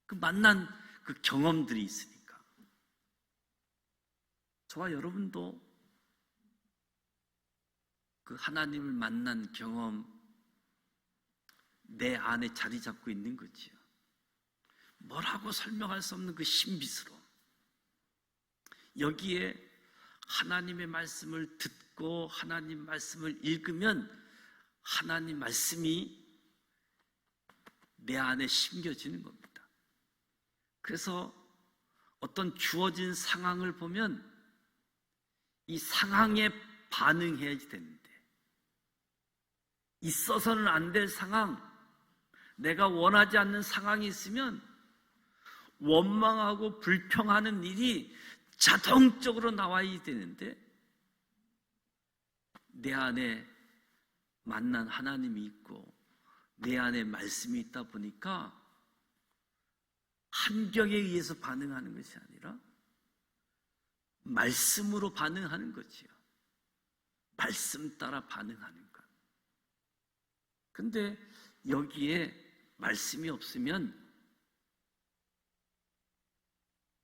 그 만난 그 경험들이 있으니까. 저와 여러분도 그 하나님을 만난 경험 내 안에 자리 잡고 있는 거지요. 뭐라고 설명할 수 없는 그 신비스러움. 여기에 하나님의 말씀을 듣고 하나님 말씀을 읽으면 하나님 말씀이 내 안에 심겨지는 겁니다. 그래서 어떤 주어진 상황을 보면 이 상황에 반응해야지 되는데, 있어서는 안 될 상황, 내가 원하지 않는 상황이 있으면 원망하고 불평하는 일이 자동적으로 나와야 되는데, 내 안에 만난 하나님이 있고 내 안에 말씀이 있다 보니까 환경에 의해서 반응하는 것이 아니라 말씀으로 반응하는 거지요. 말씀 따라 반응하는 것. 근데 여기에 말씀이 없으면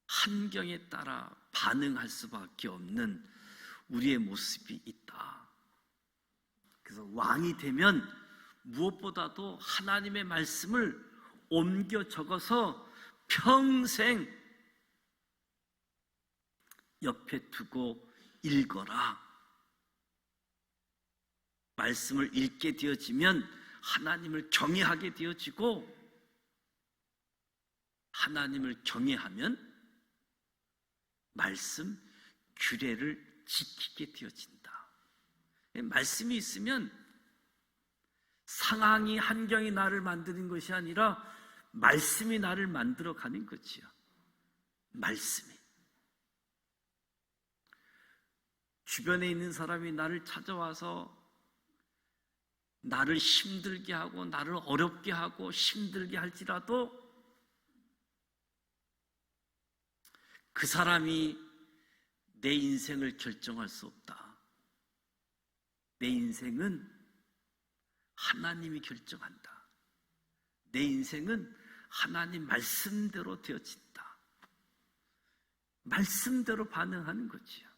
환경에 따라 반응할 수밖에 없는 우리의 모습이 있다. 그래서 왕이 되면 무엇보다도 하나님의 말씀을 옮겨 적어서 평생 옆에 두고 읽어라. 말씀을 읽게 되어지면 하나님을 경외하게 되어지고, 하나님을 경외하면 말씀 규례를 지키게 되어진다. 말씀이 있으면 상황이, 환경이 나를 만드는 것이 아니라 말씀이 나를 만들어가는 거지요. 말씀이. 주변에 있는 사람이 나를 찾아와서 나를 힘들게 하고 나를 어렵게 하고 힘들게 할지라도 그 사람이 내 인생을 결정할 수 없다. 내 인생은 하나님이 결정한다. 내 인생은 하나님 말씀대로 되어진다. 말씀대로 반응하는 거지요.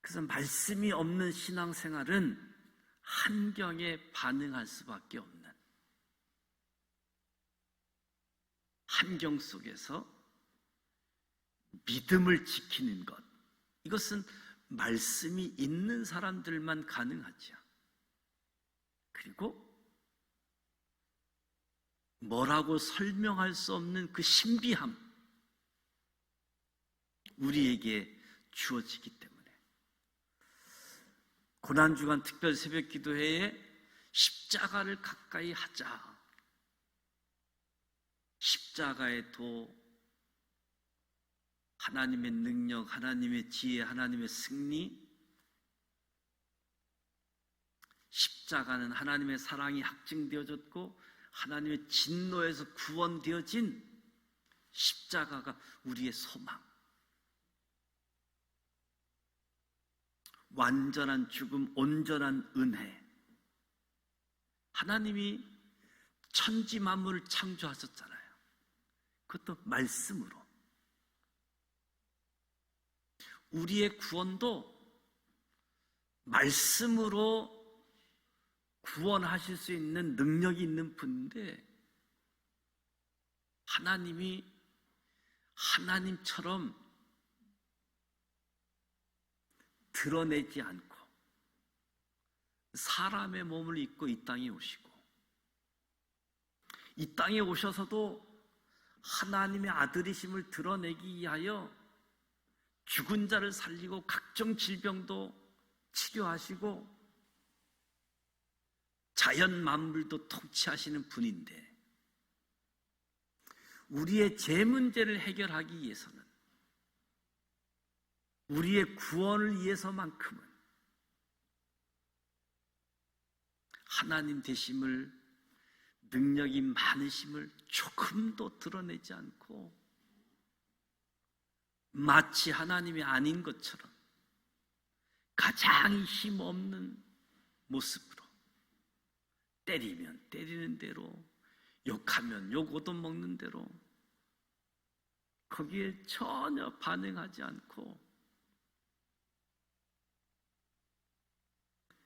그래서 말씀이 없는 신앙생활은 환경에 반응할 수밖에 없는, 환경 속에서 믿음을 지키는 것, 이것은 말씀이 있는 사람들만 가능하죠. 그리고 뭐라고 설명할 수 없는 그 신비함, 우리에게 주어지기 때문에 고난주간 특별 새벽기도회에 십자가를 가까이 하자, 십자가의 도, 하나님의 능력, 하나님의 지혜, 하나님의 승리, 십자가는 하나님의 사랑이 확증되어졌고 하나님의 진노에서 구원되어진 십자가가 우리의 소망, 완전한 죽음, 온전한 은혜. 하나님이 천지 만물을 창조하셨잖아요. 그것도 말씀으로. 우리의 구원도 말씀으로 구원하실 수 있는 능력이 있는 분인데, 하나님이 하나님처럼 드러내지 않고 사람의 몸을 입고 이 땅에 오시고, 이 땅에 오셔서도 하나님의 아들이심을 드러내기 위하여 죽은 자를 살리고 각종 질병도 치료하시고 자연 만물도 통치하시는 분인데 우리의 죄 문제를 해결하기 위해서는, 우리의 구원을 위해서만큼은 하나님 되심을, 능력이 많으심을 조금도 드러내지 않고 마치 하나님이 아닌 것처럼 가장 힘없는 모습으로 때리면 때리는 대로, 욕하면 욕 얻어먹는 대로 거기에 전혀 반응하지 않고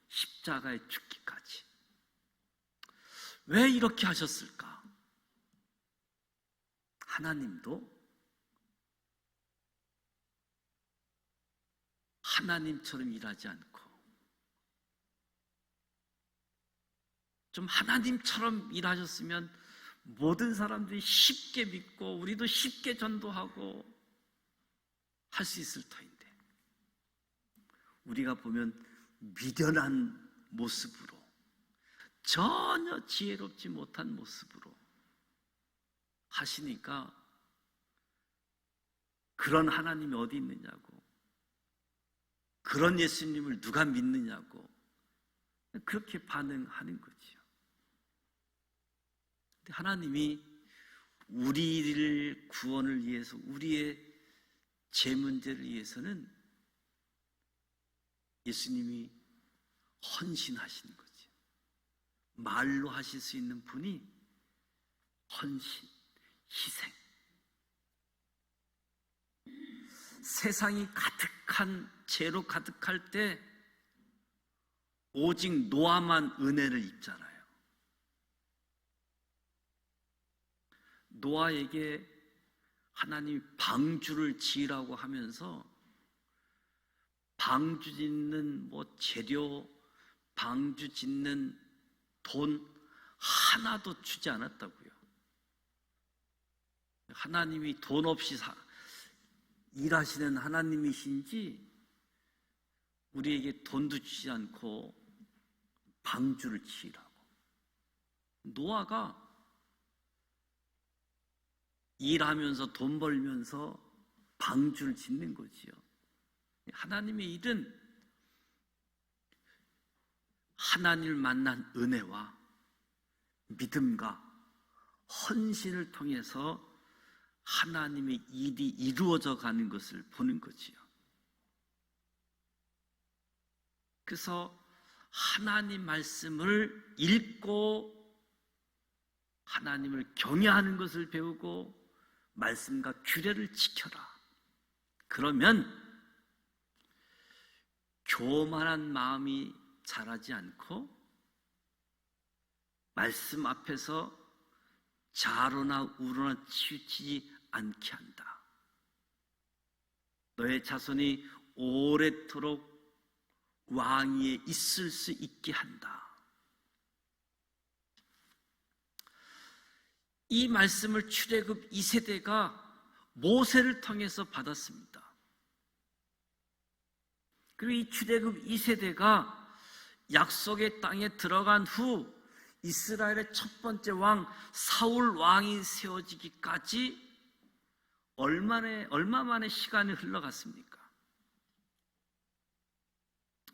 십자가에 죽기까지. 왜 이렇게 하셨을까? 하나님도 하나님처럼 일하지 않고 좀 하나님처럼 일하셨으면 모든 사람들이 쉽게 믿고 우리도 쉽게 전도하고 할 수 있을 터인데, 우리가 보면 미련한 모습으로, 전혀 지혜롭지 못한 모습으로 하시니까 그런 하나님이 어디 있느냐고, 그런 예수님을 누가 믿느냐고 그렇게 반응하는 거지요. 근데 하나님이 우리를 구원을 위해서, 우리의 죄 문제를 위해서는 예수님이 헌신하시는 거지. 말로 하실 수 있는 분이 헌신, 희생. 세상이 가득한 죄로 가득할 때 오직 노아만 은혜를 입잖아요. 노아에게 하나님이 방주를 지으라고 하면서 방주 짓는 재료, 방주 짓는 돈 하나도 주지 않았다고요. 하나님이 돈 없이 일하시는 하나님이신지 우리에게 돈도 주지 않고 방주를 지으라고. 노아가 일하면서 돈 벌면서 방주를 짓는 거지요. 하나님의 일은 하나님을 만난 은혜와 믿음과 헌신을 통해서 하나님의 일이 이루어져 가는 것을 보는 거지요. 그래서 하나님 말씀을 읽고 하나님을 경외하는 것을 배우고 말씀과 규례를 지켜라. 그러면 교만한 마음이 자라지 않고 말씀 앞에서 좌로나 우로나 치우치지 않게 한다. 너의 자손이 오래도록 왕위에 있을 수 있게 한다. 이 말씀을 출애굽 2세대가 모세를 통해서 받았습니다. 그리고 이 출애굽 2세대가 약속의 땅에 들어간 후 이스라엘의 첫 번째 왕 사울 왕이 세워지기까지 얼마 만의 시간이 흘러갔습니까?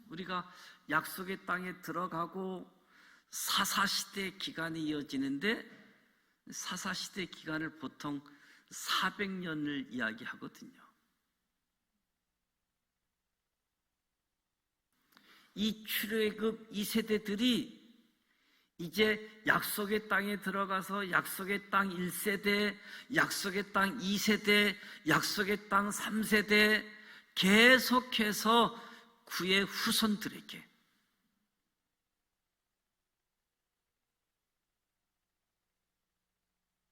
우리가 약속의 땅에 들어가고 사사시대 기간이 이어지는데 사사시대 기간을 보통 400년을 이야기하거든요. 이 출애굽 2세대들이 이제 약속의 땅에 들어가서 약속의 땅 1세대, 약속의 땅 2세대, 약속의 땅 3세대 계속해서 그의 후손들에게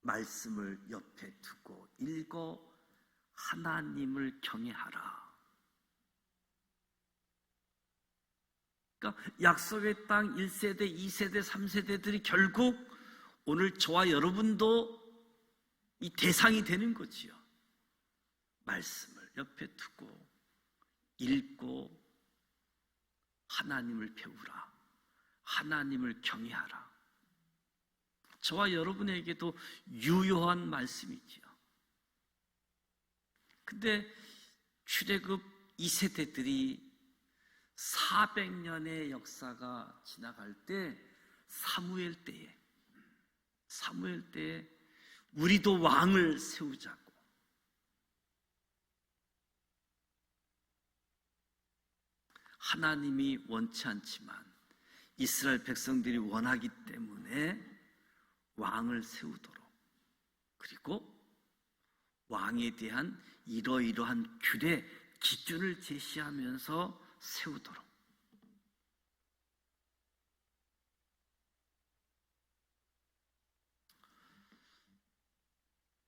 말씀을 옆에 두고 읽어 하나님을 경외하라. 그러니까 약속의 땅 1세대, 2세대, 3세대들이 결국 오늘 저와 여러분도 이 대상이 되는 거지요. 말씀을 옆에 두고 읽고 하나님을 배우라. 하나님을 경외하라. 저와 여러분에게도 유효한 말씀이지요. 근데 출애굽 2세대들이 400년의 역사가 지나갈 때 사무엘 때에 우리도 왕을 세우자고 하나님이 원치 않지만 이스라엘 백성들이 원하기 때문에 왕을 세우도록, 그리고 왕에 대한 이러이러한 규례, 기준을 제시하면서 세우도록.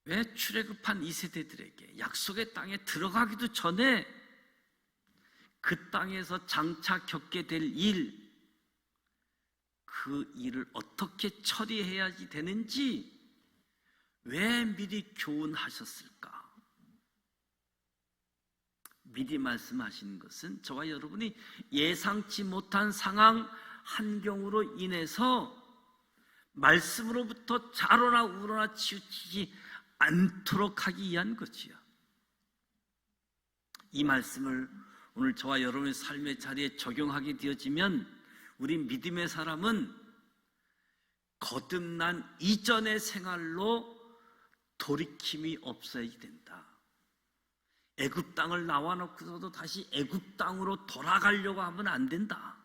왜 출애굽한 2세대들에게 약속의 땅에 들어가기도 전에 그 땅에서 장차 겪게 될 일, 그 일을 어떻게 처리해야지 되는지 왜 미리 교훈하셨을까? 미리 말씀하시는 것은 저와 여러분이 예상치 못한 상황, 환경으로 인해서 말씀으로부터 좌로나 우로나 치우치지 않도록 하기 위한 거지요. 이 말씀을 오늘 저와 여러분의 삶의 자리에 적용하게 되어지면 우리 믿음의 사람은 거듭난 이전의 생활로 돌이킴이 없어야 된다. 애굽 땅을 나와 놓고서도 다시 애굽 땅으로 돌아가려고 하면 안 된다.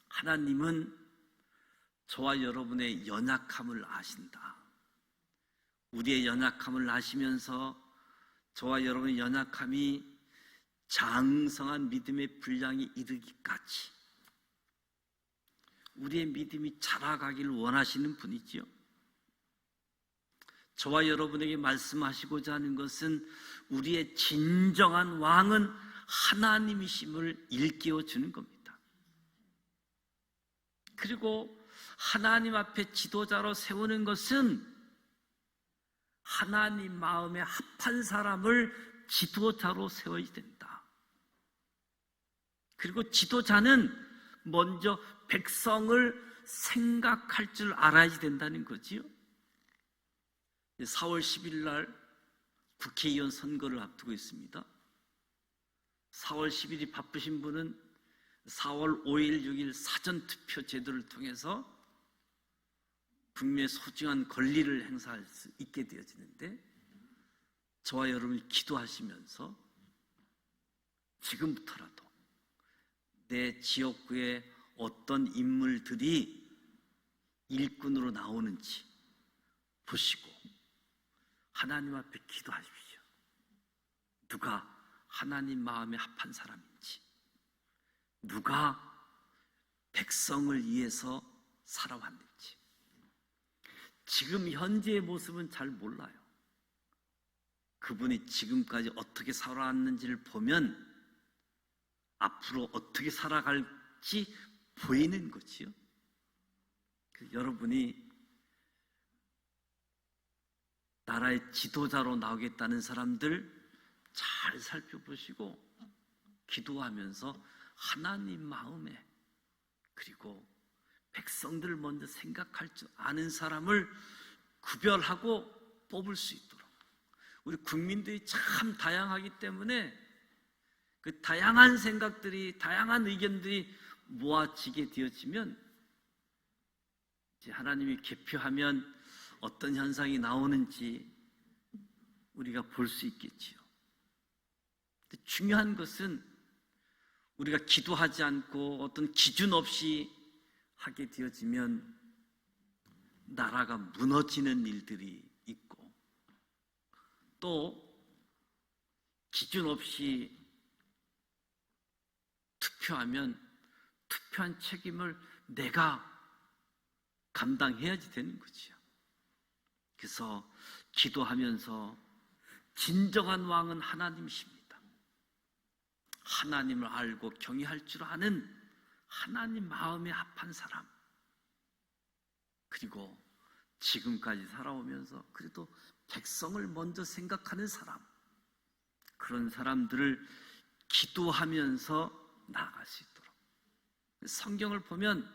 하나님은 저와 여러분의 연약함을 아신다. 우리의 연약함을 아시면서 저와 여러분의 연약함이 장성한 믿음의 분량이 이르기까지 우리의 믿음이 자라가기를 원하시는 분이지요. 저와 여러분에게 말씀하시고자 하는 것은 우리의 진정한 왕은 하나님이심을 일깨워 주는 겁니다. 그리고 하나님 앞에 지도자로 세우는 것은 하나님 마음에 합한 사람을 지도자로 세워야 된다. 그리고 지도자는 먼저 백성을 생각할 줄 알아야 된다는 거지요. 4월 10일 날 국회의원 선거를 앞두고 있습니다. 4월 10일이 바쁘신 분은 4월 5일, 6일 사전투표 제도를 통해서 국민의 소중한 권리를 행사할 수 있게 되어지는데, 저와 여러분이 기도하시면서 지금부터라도 내 지역구에 어떤 인물들이 일꾼으로 나오는지 보시고 하나님 앞에 기도하십시오. 누가 하나님 마음에 합한 사람인지, 누가 백성을 위해서 살아왔는지. 지금 현재의 모습은 잘 몰라요. 그분이 지금까지 어떻게 살아왔는지를 보면 앞으로 어떻게 살아갈지 보이는 거지요. 여러분이 나라의 지도자로 나오겠다는 사람들 잘 살펴보시고 기도하면서 하나님 마음에, 그리고 백성들을 먼저 생각할 줄 아는 사람을 구별하고 뽑을 수 있도록. 우리 국민들이 참 다양하기 때문에 그 다양한 생각들이, 다양한 의견들이 모아지게 되어지면 이제 하나님이 개표하면 어떤 현상이 나오는지 우리가 볼 수 있겠지요. 근데 중요한 것은 우리가 기도하지 않고 어떤 기준 없이 하게 되어지면 나라가 무너지는 일들이 있고, 또 기준 없이 투표하면 투표한 책임을 내가 감당해야지 되는 거지요. 그래서 기도하면서 진정한 왕은 하나님이십니다. 하나님을 알고 경외할 줄 아는 하나님 마음에 합한 사람, 그리고 지금까지 살아오면서 그래도 백성을 먼저 생각하는 사람, 그런 사람들을 기도하면서 나아갈 수 있도록. 성경을 보면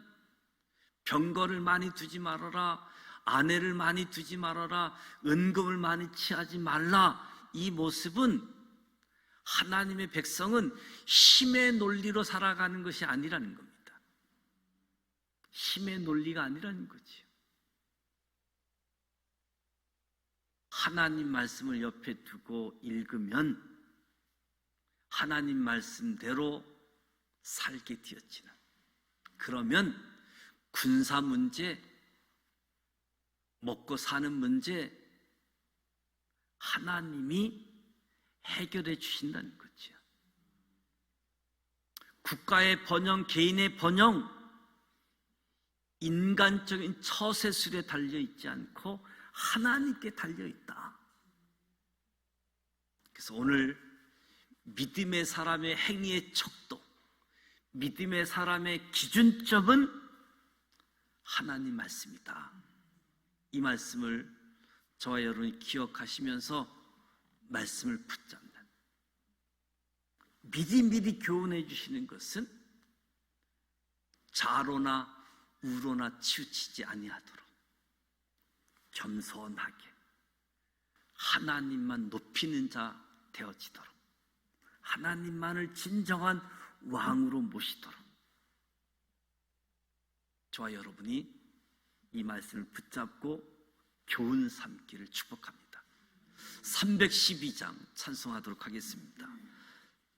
병거를 많이 두지 말아라, 아내를 많이 두지 말아라, 은금을 많이 취하지 말라. 이 모습은 하나님의 백성은 힘의 논리로 살아가는 것이 아니라는 겁니다. 힘의 논리가 아니라는 거지요. 하나님 말씀을 옆에 두고 읽으면 하나님 말씀대로 살게 되었지는, 그러면 군사 문제, 먹고 사는 문제 하나님이 해결해 주신다는 거죠. 국가의 번영, 개인의 번영, 인간적인 처세술에 달려있지 않고 하나님께 달려있다. 그래서 오늘 믿음의 사람의 행위의 척도, 믿음의 사람의 기준점은 하나님 말씀이다. 이 말씀을 저와 여러분이 기억하시면서 말씀을 붙잡는, 미리미리 교훈해 주시는 것은 좌로나 우로나 치우치지 아니하도록 겸손하게 하나님만 높이는 자 되어지도록, 하나님만을 진정한 왕으로 모시도록 저와 여러분이 이 말씀을 붙잡고 교훈 삼기를 축복합니다. 312장 찬송하도록 하겠습니다.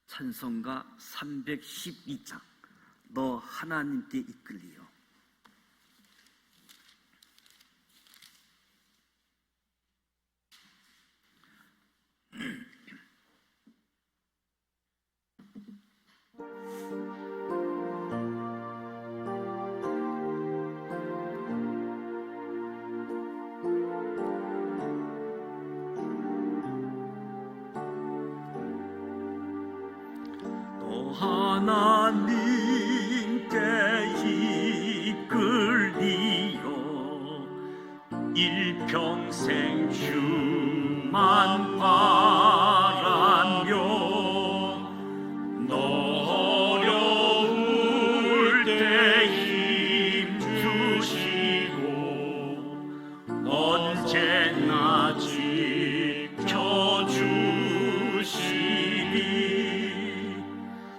찬송가 312장, 너 하나님께 이끌리요. 하나님께 이끌리어 일평생 주만 바라며, 너 어려울 때 힘 주시고 언제나 지켜주시니,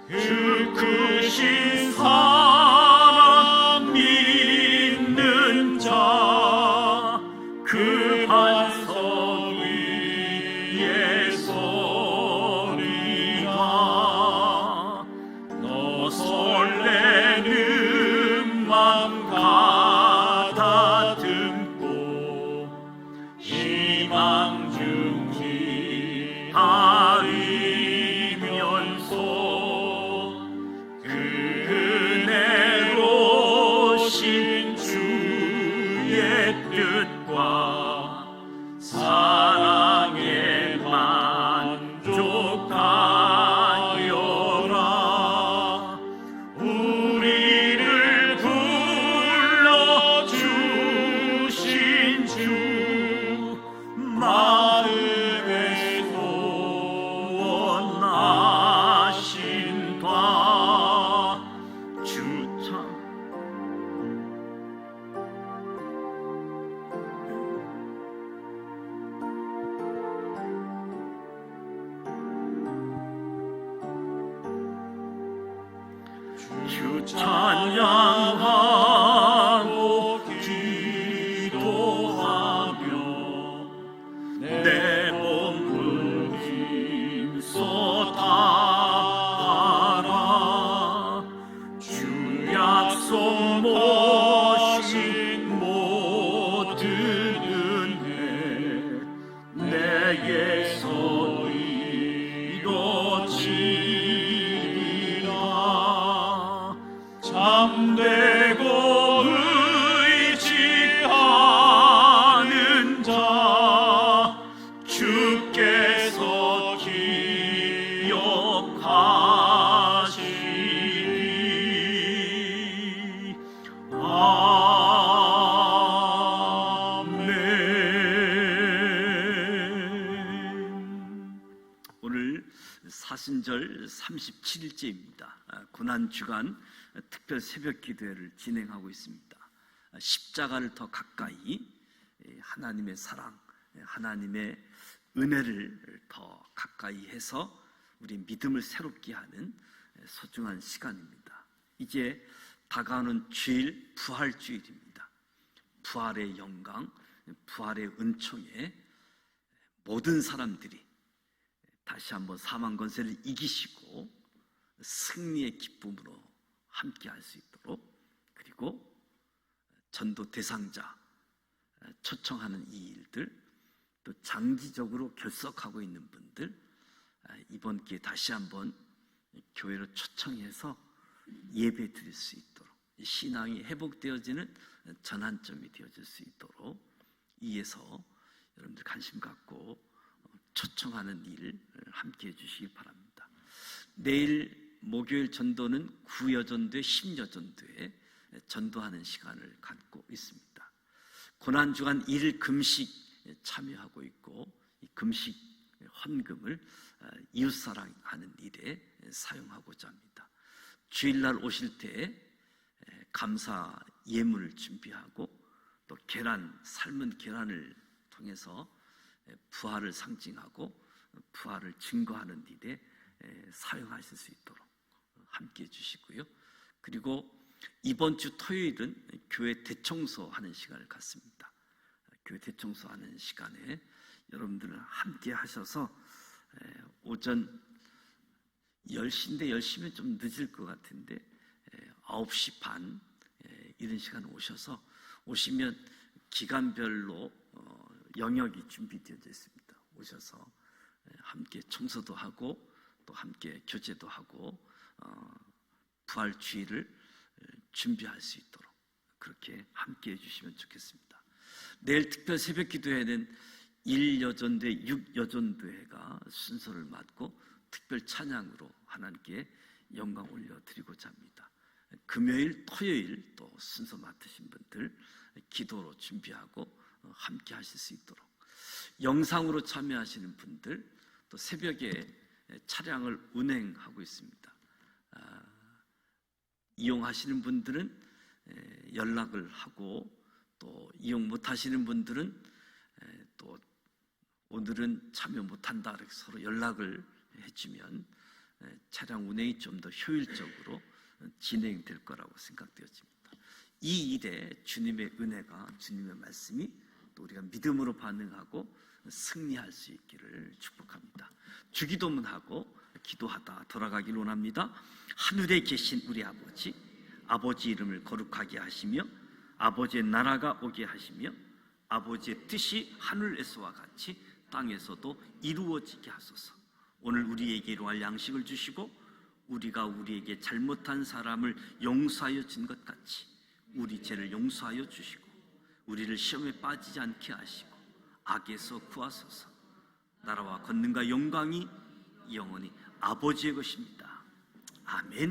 주 크신 사랑 믿는 자 그 반석 위에 서리라. 너 설레는 맘 가다듬고 희망 중지 아리면서 은혜로 신 주의 뜻과 사랑에 만족하여라. 우리를 불러주신 주 마음에 소원하신다. 주참 주 찬양하고 기도하며 내 몸을 힘써 다하라. 주 약속 모신 모든 은혜 내게서 이루어지리라. 참되고 의지하는 자 주께서 기억하시리. 아멘. 오늘 사순절 37일째입니다. 고난주간 특별 새벽 기도회를 진행하고 있습니다. 십자가를 더 가까이, 하나님의 사랑, 하나님의 은혜를 더 가까이 해서 우리 믿음을 새롭게 하는 소중한 시간입니다. 이제 다가오는 주일, 부활주일입니다. 부활의 영광, 부활의 은총에 모든 사람들이 다시 한번 사망 권세를 이기시고 승리의 기쁨으로 함께 할 수 있도록, 그리고 전도 대상자 초청하는 이 일들, 또 장기적으로 결석하고 있는 분들, 이번 기회에 다시 한번 교회로 초청해서 예배 드릴 수 있도록, 신앙이 회복되어지는 전환점이 되어질 수 있도록 이에서 여러분들 관심 갖고 초청하는 일을 함께 해주시기 바랍니다. 내일 목요일 전도는 구여전도회, 심여전도회 전도하는 시간을 갖고 있습니다. 고난주간 1일 금식 참여하고 있고, 이 금식 헌금을 이웃사랑하는 일에 사용하고자 합니다. 주일날 오실 때 감사 예물을 준비하고, 또 계란, 삶은 계란을 통해서 부활을 상징하고 부활을 증거하는 일에 사용하실 수 있도록 함께해 주시고요. 그리고 이번 주 토요일은 교회 대청소하는 시간을 갖습니다. 교회 대청소하는 시간에 여러분들 함께 하셔서 오전 10시인데 10시면 좀 늦을 것 같은데 9시 반 이런 시간에 오시면 기간별로 영역이 준비되어져 있습니다. 오셔서 함께 청소도 하고 또 함께 교제도 하고 부활주일을 준비할 수 있도록 그렇게 함께 해주시면 좋겠습니다. 내일 특별 새벽 기도회는 1여전도회, 6여전도회가 순서를 맡고 특별 찬양으로 하나님께 영광 올려드리고자 합니다. 금요일, 토요일 또 순서 맡으신 분들 기도로 준비하고 함께 하실 수 있도록, 영상으로 참여하시는 분들, 또 새벽에 차량을 운행하고 있습니다. 이용하시는 분들은 연락을 하고, 또 이용 못하시는 분들은 또 오늘은 참여 못한다 이렇게 서로 연락을 해주면 차량 운행이 좀 더 효율적으로 진행될 거라고 생각되어집니다. 이 일에 주님의 은혜가, 주님의 말씀이 또 우리가 믿음으로 반응하고 승리할 수 있기를 축복합니다. 주기도문하고 기도하다 돌아가길 원합니다. 하늘에 계신 우리 아버지, 아버지 이름을 거룩하게 하시며 아버지의 나라가 오게 하시며 아버지의 뜻이 하늘에서와 같이 땅에서도 이루어지게 하소서. 오늘 우리에게 일용할 양식을 주시고 우리가 우리에게 잘못한 사람을 용서하여 준 것 같이 우리 죄를 용서하여 주시고 우리를 시험에 빠지지 않게 하시고 악에서 구하소서. 나라와 권능과 영광이 영원히 아버지의 것입니다. 아멘.